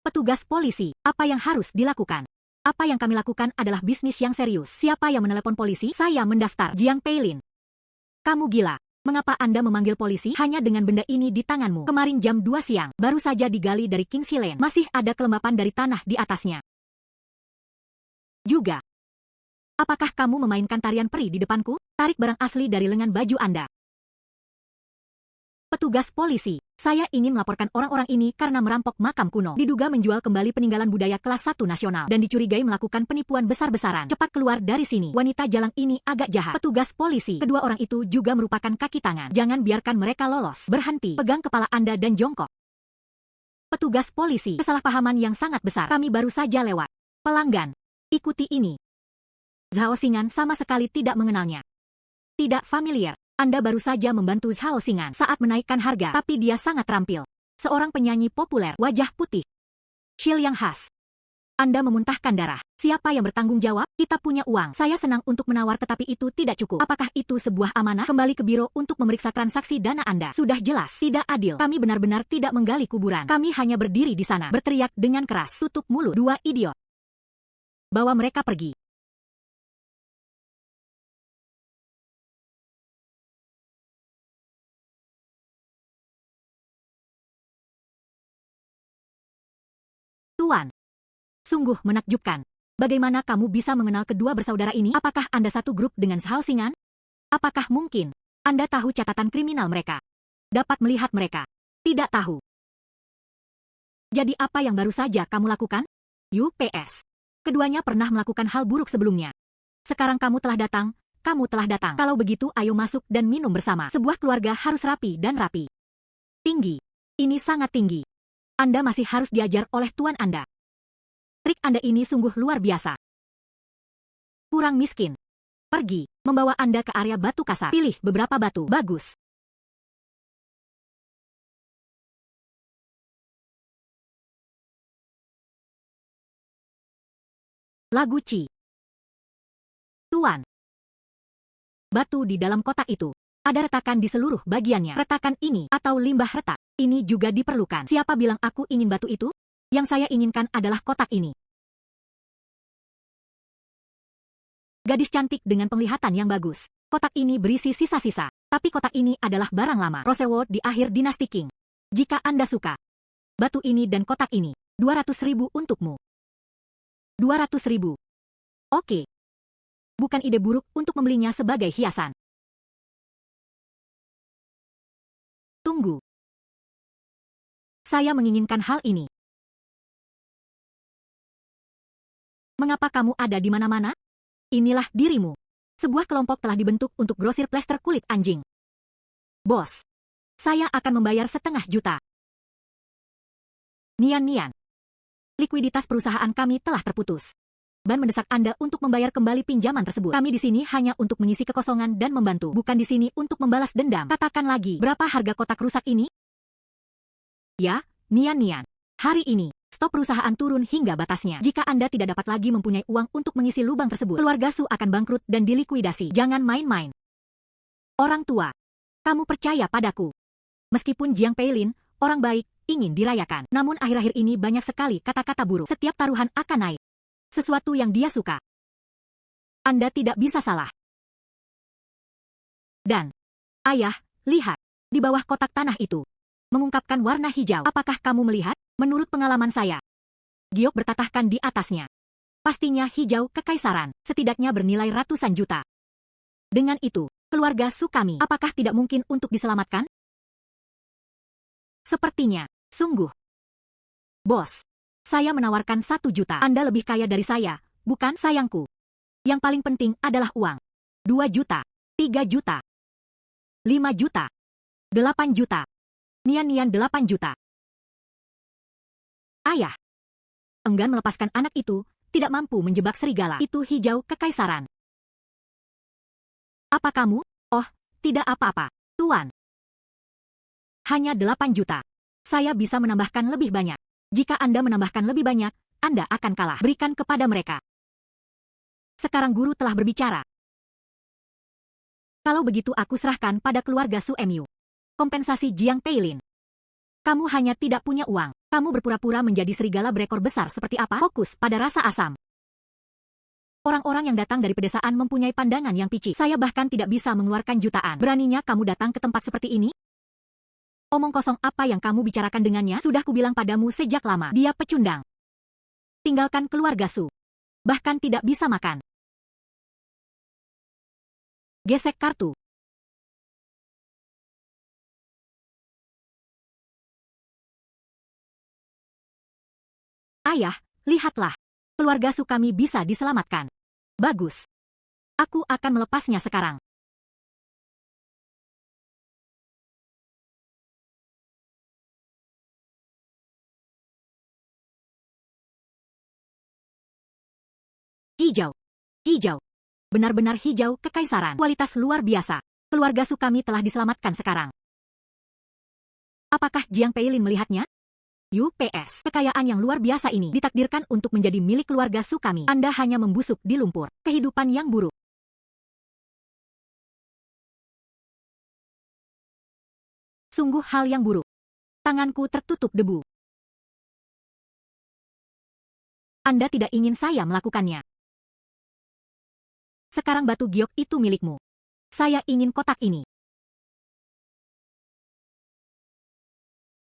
Petugas polisi, apa yang harus dilakukan? Apa yang kami lakukan adalah bisnis yang serius. Siapa yang menelepon polisi? Saya mendaftar. Jiang Peilin. Kamu gila. Mengapa Anda memanggil polisi hanya dengan benda ini di tanganmu? Kemarin jam 2 siang, baru saja digali dari Kingsley Lane. Masih ada kelembapan dari tanah di atasnya. Juga. Apakah kamu memainkan tarian peri di depanku? Tarik barang asli dari lengan baju Anda. Petugas polisi, saya ingin melaporkan orang-orang ini karena merampok makam kuno. Diduga menjual kembali peninggalan budaya kelas 1 nasional dan dicurigai melakukan penipuan besar-besaran. Cepat keluar dari sini. Wanita jalang ini agak jahat. Petugas polisi, kedua orang itu juga merupakan kaki tangan. Jangan biarkan mereka lolos. Berhenti. Pegang kepala Anda dan jongkok. Petugas polisi, kesalahpahaman yang sangat besar. Kami baru saja lewat. Pelanggan, ikuti ini. Zhao Xingan sama sekali tidak mengenalnya. Tidak familiar. Anda baru saja membantu Zhao Xingan saat menaikkan harga, tapi dia sangat terampil. Seorang penyanyi populer, wajah putih. Shil yang khas. Anda memuntahkan darah. Siapa yang bertanggung jawab? Kita punya uang. Saya senang untuk menawar tetapi itu tidak cukup. Apakah itu sebuah amanah? Kembali ke biro untuk memeriksa transaksi dana Anda. Sudah jelas, tidak adil. Kami benar-benar tidak menggali kuburan. Kami hanya berdiri di sana, berteriak dengan keras. Tutup mulut, dua idiot. Bawa mereka pergi. Tuan, sungguh menakjubkan. Bagaimana kamu bisa mengenal kedua bersaudara ini? Apakah Anda satu grup dengan Zhao Xingan? Apakah mungkin Anda tahu catatan kriminal mereka? Dapat melihat mereka? Tidak tahu. Jadi apa yang baru saja kamu lakukan? UPS. Keduanya pernah melakukan hal buruk sebelumnya. Sekarang kamu telah datang, kamu telah datang. Kalau begitu ayo masuk dan minum bersama. Sebuah keluarga harus rapi dan rapi. Tinggi. Ini sangat tinggi. Anda masih harus diajar oleh tuan Anda. Trik Anda ini sungguh luar biasa. Kurang miskin. Pergi, membawa Anda ke area batu kasar. Pilih beberapa batu. Bagus. Lagu Ci. Tuan. Batu di dalam kotak itu. Ada retakan di seluruh bagiannya. Retakan ini atau limbah retak. Ini juga diperlukan. Siapa bilang aku ingin batu itu? Yang saya inginkan adalah kotak ini. Gadis cantik dengan penglihatan yang bagus. Kotak ini berisi sisa-sisa. Tapi kotak ini adalah barang lama. Rosewo di akhir dinasti Qing. Jika Anda suka. Batu ini dan kotak ini. 200.000 untukmu. 200.000. Oke. Bukan ide buruk untuk membelinya sebagai hiasan. Tunggu. Saya menginginkan hal ini. Mengapa kamu ada di mana-mana? Inilah dirimu. Sebuah kelompok telah dibentuk untuk grosir plester kulit anjing. Bos, saya akan membayar 500 juta. Nian-nian. Likuiditas perusahaan kami telah terputus. Ban mendesak Anda untuk membayar kembali pinjaman tersebut. Kami di sini hanya untuk mengisi kekosongan dan membantu. Bukan di sini untuk membalas dendam. Katakan lagi, berapa harga kotak rusak ini? Ya, Nian-nian. Hari ini, stok perusahaan turun hingga batasnya. Jika Anda tidak dapat lagi mempunyai uang untuk mengisi lubang tersebut, keluarga Su akan bangkrut dan dilikuidasi. Jangan main-main. Orang tua, kamu percaya padaku. Meskipun Jiang Peilin, orang baik, ingin dirayakan. Namun akhir-akhir ini banyak sekali kata-kata buruk. Setiap taruhan akan naik. Sesuatu yang dia suka. Anda tidak bisa salah. Dan, ayah, lihat, di bawah kotak tanah itu. Mengungkapkan warna hijau. Apakah kamu melihat? Menurut pengalaman saya. Giok bertatahkan di atasnya. Pastinya hijau kekaisaran, setidaknya bernilai ratusan juta. Dengan itu, keluarga Su kami, apakah tidak mungkin untuk diselamatkan? Sepertinya, sungguh. Bos, saya menawarkan 1 juta. Anda lebih kaya dari saya, bukan sayangku. Yang paling penting adalah uang. 2 juta, 3 juta, 5 juta, 8 juta. Nian-nian 8 juta. Ayah. Enggan melepaskan anak itu, tidak mampu menjebak serigala. Itu hijau kekaisaran. Apa kamu? Oh, tidak apa-apa, Tuan. Hanya 8 juta. Saya bisa menambahkan lebih banyak. Jika Anda menambahkan lebih banyak, Anda akan kalah. Berikan kepada mereka. Sekarang guru telah berbicara. Kalau begitu aku serahkan pada keluarga Su Mu. Kompensasi Jiang Peilin. Kamu hanya tidak punya uang. Kamu berpura-pura menjadi serigala berekor besar seperti apa? Fokus pada rasa asam. Orang-orang yang datang dari pedesaan mempunyai pandangan yang picik. Saya bahkan tidak bisa mengeluarkan jutaan. Beraninya kamu datang ke tempat seperti ini? Omong kosong, apa yang kamu bicarakan dengannya? Sudah kubilang padamu sejak lama. Dia pecundang. Tinggalkan keluarga Su. Bahkan tidak bisa makan. Gesek kartu. Ayah, lihatlah. Keluarga Su kami bisa diselamatkan. Bagus. Aku akan melepasnya sekarang. Hijau. Hijau. Benar-benar hijau kekaisaran. Kualitas luar biasa. Keluarga Su kami telah diselamatkan sekarang. Apakah Jiang Peilin melihatnya? UPS. Kekayaan yang luar biasa ini ditakdirkan untuk menjadi milik keluarga Su kami. Anda hanya membusuk di lumpur. Kehidupan yang buruk. Sungguh hal yang buruk. Tanganku tertutup debu. Anda tidak ingin saya melakukannya. Sekarang batu giok itu milikmu. Saya ingin kotak ini.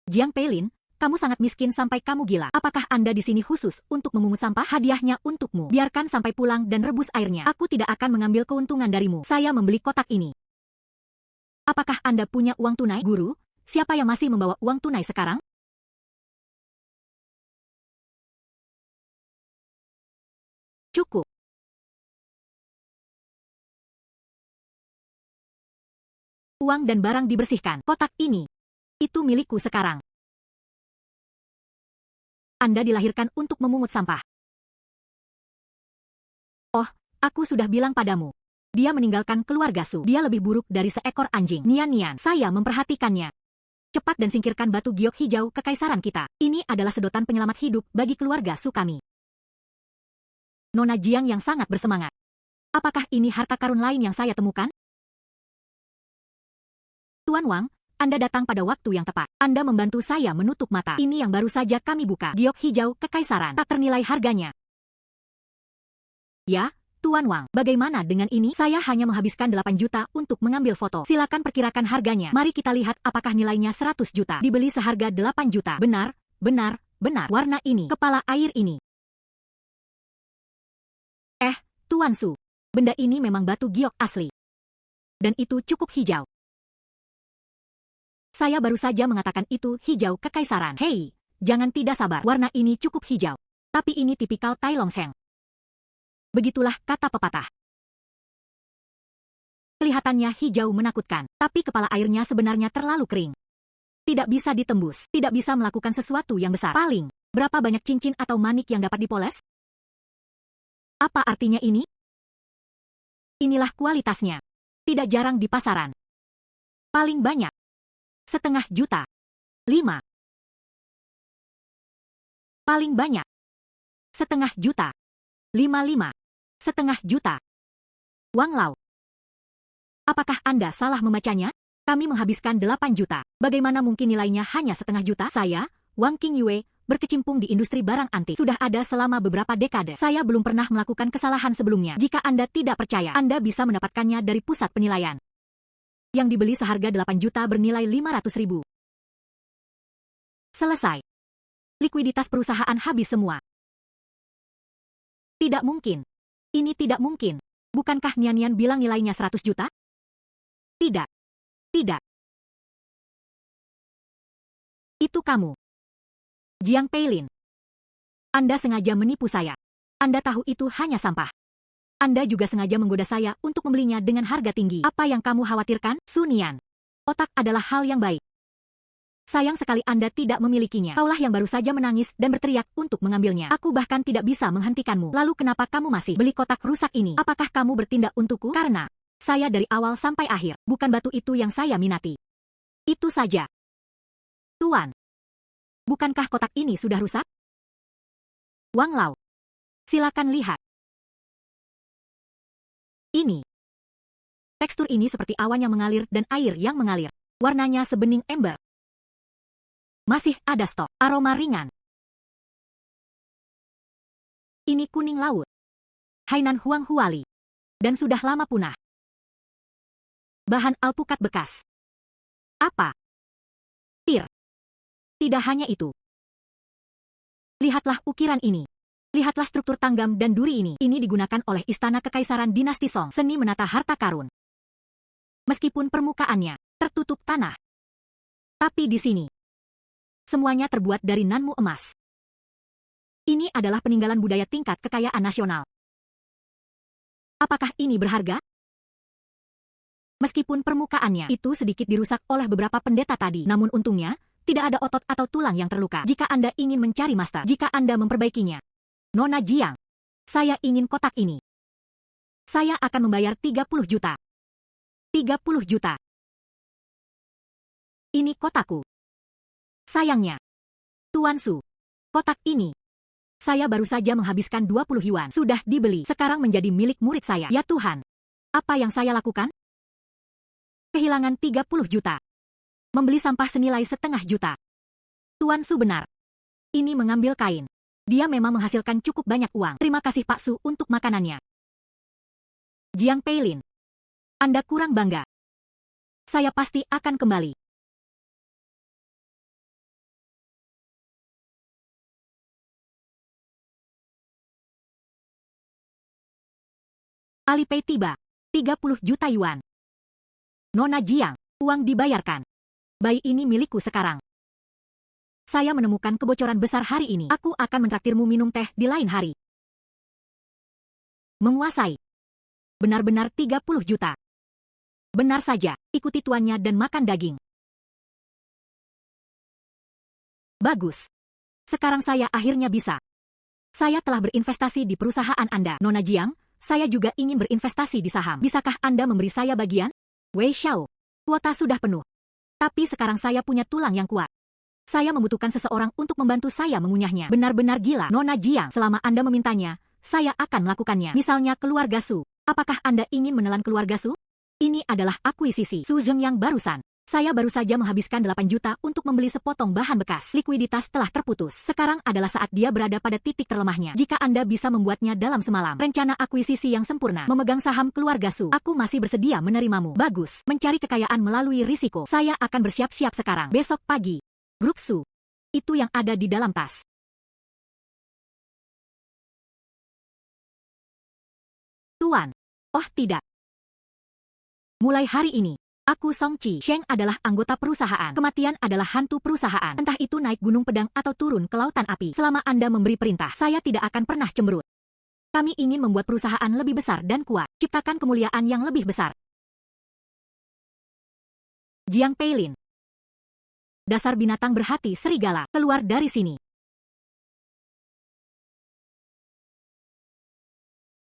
Jiang Peilin, kamu sangat miskin sampai kamu gila. Apakah Anda di sini khusus untuk memungut sampah? Hadiahnya untukmu. Biarkan sampai pulang dan rebus airnya. Aku tidak akan mengambil keuntungan darimu. Saya membeli kotak ini. Apakah Anda punya uang tunai, guru? Siapa yang masih membawa uang tunai sekarang? Cukup. Uang dan barang dibersihkan. Kotak ini. Itu milikku sekarang. Anda dilahirkan untuk memungut sampah. Oh, aku sudah bilang padamu. Dia meninggalkan keluarga Su. Dia lebih buruk dari seekor anjing. Nian-nian, saya memperhatikannya. Cepat dan singkirkan batu giok hijau kekaisaran kita. Ini adalah sedotan penyelamat hidup bagi keluarga Su kami. Nona Jiang yang sangat bersemangat. Apakah ini harta karun lain yang saya temukan? Tuan Wang, Anda datang pada waktu yang tepat. Anda membantu saya menutup mata. Ini yang baru saja kami buka. Giok hijau kekaisaran. Tak ternilai harganya. Ya, Tuan Wang. Bagaimana dengan ini? Saya hanya menghabiskan 8 juta untuk mengambil foto. Silakan perkirakan harganya. Mari kita lihat apakah nilainya 100 juta. Dibeli seharga 8 juta. Benar, benar, benar. Warna ini. Kepala air ini. Tuan Su. Benda ini memang batu giok asli. Dan itu cukup hijau. Saya baru saja mengatakan itu hijau kekaisaran. Hei, jangan tidak sabar. Warna ini cukup hijau. Tapi ini tipikal Tai Long Seng. Begitulah kata pepatah. Kelihatannya hijau menakutkan, tapi kepala airnya sebenarnya terlalu kering. Tidak bisa ditembus, tidak bisa melakukan sesuatu yang besar. Paling, berapa banyak cincin atau manik yang dapat dipoles? Apa artinya ini? Inilah kualitasnya. Tidak jarang di pasaran. Paling banyak. 0,5 juta. 5. Paling banyak. 0,5 juta. 55. 0,5 juta. Wang Lao. Apakah Anda salah membacanya? Kami menghabiskan 8 juta. Bagaimana mungkin nilainya hanya 0,5 juta? Saya, Wang Qingyue, berkecimpung di industri barang antik. Sudah ada selama beberapa dekade. Saya belum pernah melakukan kesalahan sebelumnya. Jika Anda tidak percaya, Anda bisa mendapatkannya dari pusat penilaian. Yang dibeli seharga 8 juta bernilai 500.000. Selesai. Likuiditas perusahaan habis semua. Tidak mungkin. Ini tidak mungkin. Bukankah Nian-Nian bilang nilainya 100 juta? Tidak. Tidak. Itu kamu. Jiang Peilin. Anda sengaja menipu saya. Anda tahu itu hanya sampah. Anda juga sengaja menggoda saya untuk membelinya dengan harga tinggi. Apa yang kamu khawatirkan, Su Nian? Otak adalah hal yang baik. Sayang sekali Anda tidak memilikinya. Kaulah yang baru saja menangis dan berteriak untuk mengambilnya. Aku bahkan tidak bisa menghentikanmu. Lalu kenapa kamu masih beli kotak rusak ini? Apakah kamu bertindak untukku? Karena saya dari awal sampai akhir, bukan batu itu yang saya minati. Itu saja. Tuan. Bukankah kotak ini sudah rusak? Wang Lao. Silakan lihat. Ini. Tekstur ini seperti awan yang mengalir dan air yang mengalir. Warnanya sebening ember. Masih ada stok aroma ringan. Ini kuning laut. Hainan Huang Huali. Dan sudah lama punah. Bahan alpukat bekas. Apa? Tir. Tidak hanya itu. Lihatlah ukiran ini. Lihatlah struktur tanggam dan duri ini. Ini digunakan oleh Istana Kekaisaran Dinasti Song. Seni menata harta karun. Meskipun permukaannya tertutup tanah. Tapi di sini, semuanya terbuat dari nanmu emas. Ini adalah peninggalan budaya tingkat kekayaan nasional. Apakah ini berharga? Meskipun permukaannya itu sedikit dirusak oleh beberapa pendeta tadi, namun untungnya, tidak ada otot atau tulang yang terluka. Jika Anda ingin mencari master, jika Anda memperbaikinya. Nona Jiang, saya ingin kotak ini. Saya akan membayar 30 juta. 30 juta. Ini kotaku. Sayangnya, Tuan Su, kotak ini, saya baru saja menghabiskan 20 yuan. Sudah dibeli, sekarang menjadi milik murid saya. Ya Tuhan, apa yang saya lakukan? Kehilangan 30 juta. Membeli sampah senilai setengah juta. Tuan Su benar. Ini mengambil kain. Dia memang menghasilkan cukup banyak uang. Terima kasih Pak Su untuk makanannya. Jiang Peilin, Anda kurang bangga. Saya pasti akan kembali. Alipay tiba. 30 juta yuan. Nona Jiang, uang dibayarkan. Bayi ini milikku sekarang. Saya menemukan kebocoran besar hari ini. Aku akan mentraktirmu minum teh di lain hari. Menguasai. Benar-benar 30 juta. Benar saja, ikuti tuannya dan makan daging. Bagus. Sekarang saya akhirnya bisa. Saya telah berinvestasi di perusahaan Anda. Nona Jiang, saya juga ingin berinvestasi di saham. Bisakah Anda memberi saya bagian? Wei Xiao, kuota sudah penuh. Tapi sekarang saya punya tulang yang kuat. Saya membutuhkan seseorang untuk membantu saya mengunyahnya. Benar-benar gila. Nona Jiang, selama Anda memintanya, saya akan melakukannya. Misalnya keluarga Su. Apakah Anda ingin menelan keluarga Su? Ini adalah akuisisi Su Zheng yang barusan. Saya baru saja menghabiskan 8 juta untuk membeli sepotong bahan bekas. Likuiditas telah terputus. Sekarang adalah saat dia berada pada titik terlemahnya. Jika Anda bisa membuatnya dalam semalam. Rencana akuisisi yang sempurna. Memegang saham keluarga Su. Aku masih bersedia menerimamu. Bagus. Mencari kekayaan melalui risiko. Saya akan bersiap-siap sekarang. Besok pagi. Grup Su. Itu yang ada di dalam tas. Tuan. Oh tidak. Mulai hari ini. Aku Song Chi Sheng adalah anggota perusahaan. Kematian adalah hantu perusahaan. Entah itu naik gunung pedang atau turun ke lautan api. Selama Anda memberi perintah, saya tidak akan pernah cemberut. Kami ingin membuat perusahaan lebih besar dan kuat. Ciptakan kemuliaan yang lebih besar. Jiang Peilin. Dasar binatang berhati serigala. Keluar dari sini.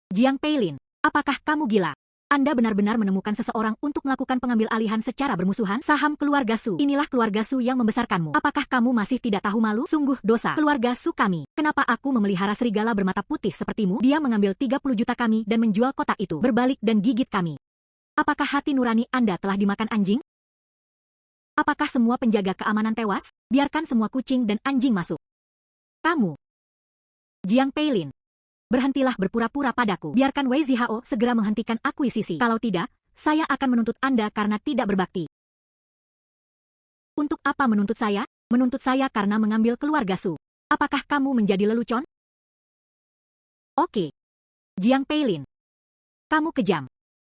Jiang Peilin, apakah kamu gila? Anda benar-benar menemukan seseorang untuk melakukan pengambil alihan secara bermusuhan? Saham keluarga Su. Inilah keluarga Su yang membesarkanmu. Apakah kamu masih tidak tahu malu? Sungguh dosa. Keluarga Su kami. Kenapa aku memelihara serigala bermata putih sepertimu? Dia mengambil 30 juta kami dan menjual kotak itu. Berbalik dan gigit kami. Apakah hati nurani Anda telah dimakan anjing? Apakah semua penjaga keamanan tewas? Biarkan semua kucing dan anjing masuk. Kamu. Jiang Peilin. Berhentilah berpura-pura padaku. Biarkan Wei Zihao segera menghentikan akuisisi. Kalau tidak, saya akan menuntut Anda karena tidak berbakti. Untuk apa menuntut saya? Menuntut saya karena mengambil keluarga Su. Apakah kamu menjadi lelucon? Oke. Jiang Peilin. Kamu kejam.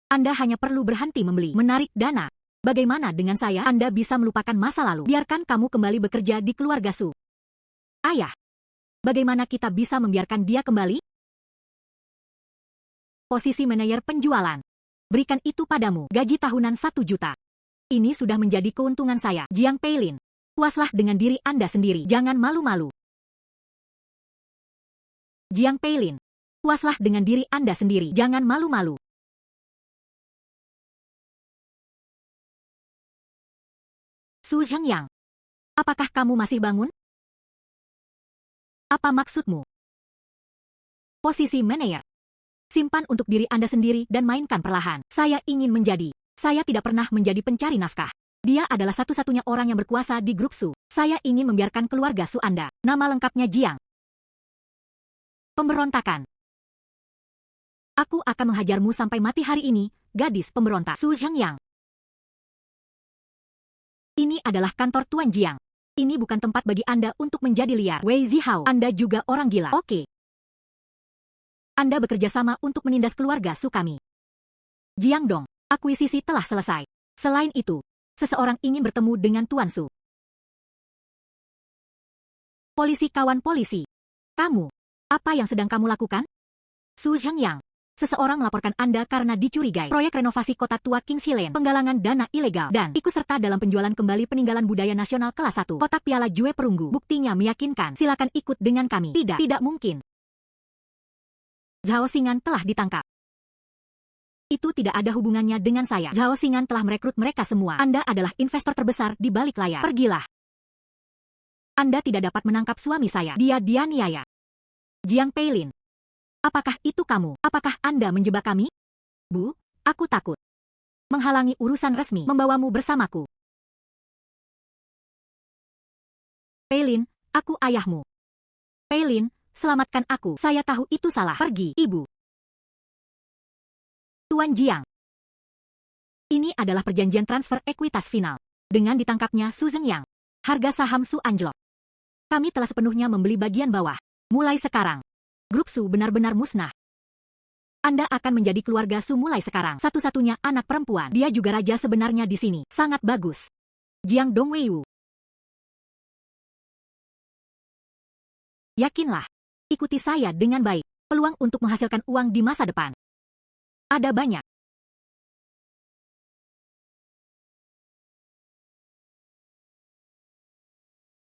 Anda hanya perlu berhenti membeli, menarik dana. Bagaimana dengan saya? Anda bisa melupakan masa lalu. Biarkan kamu kembali bekerja di keluarga Su. Ayah. Bagaimana kita bisa membiarkan dia kembali? Posisi manajer penjualan. Berikan itu padamu. Gaji tahunan 1 juta. Ini sudah menjadi keuntungan saya. Jiang Peilin. Puaslah dengan diri Anda sendiri. Jangan malu-malu. Jiang Peilin. Puaslah dengan diri Anda sendiri. Jangan malu-malu. Su Zhengyang. Apakah kamu masih bangun? Apa maksudmu? Posisi manajer. Simpan untuk diri Anda sendiri dan mainkan perlahan. Saya ingin menjadi. Saya tidak pernah menjadi pencari nafkah. Dia adalah satu-satunya orang yang berkuasa di grup Su. Saya ingin membiarkan keluarga Su Anda. Nama lengkapnya Jiang. Pemberontakan. Aku akan menghajarmu sampai mati hari ini, gadis pemberontak. Su Zhengyang. Ini adalah kantor Tuan Jiang. Ini bukan tempat bagi Anda untuk menjadi liar. Wei Zihao, Anda juga orang gila. Oke. Anda bekerja sama untuk menindas keluarga Su kami. Jiang Dong, akuisisi telah selesai. Selain itu, seseorang ingin bertemu dengan Tuan Su. Polisi kawan polisi. Kamu, apa yang sedang kamu lakukan? Su Zhengyang. Seseorang melaporkan Anda karena dicurigai proyek renovasi kota tua Kingxi Lane, penggalangan dana ilegal, dan ikut serta dalam penjualan kembali peninggalan budaya nasional kelas 1. Kotak piala Jue perunggu. Buktinya meyakinkan. Silakan ikut dengan kami. Tidak mungkin. Zhao Xingan telah ditangkap. Itu tidak ada hubungannya dengan saya. Zhao Xingan telah merekrut mereka semua. Anda adalah investor terbesar di balik layar. Pergilah. Anda tidak dapat menangkap suami saya. Dia dianiaya. Jiang Peilin. Apakah itu kamu? Apakah Anda menjebak kami? Bu, aku takut. Menghalangi urusan resmi, membawamu bersamaku. Peilin, aku ayahmu. Peilin, selamatkan aku. Saya tahu itu salah. Pergi, ibu. Tuan Jiang. Ini adalah perjanjian transfer ekuitas final. Dengan ditangkapnya Su Zhengyang, harga saham Su anjlok. Kami telah sepenuhnya membeli bagian bawah. Mulai sekarang, grup Su benar-benar musnah. Anda akan menjadi keluarga Su mulai sekarang. Satu-satunya anak perempuan. Dia juga raja sebenarnya di sini. Sangat bagus. Jiang Dongweiwu. Yakinlah. Ikuti saya dengan baik. Peluang untuk menghasilkan uang di masa depan ada banyak.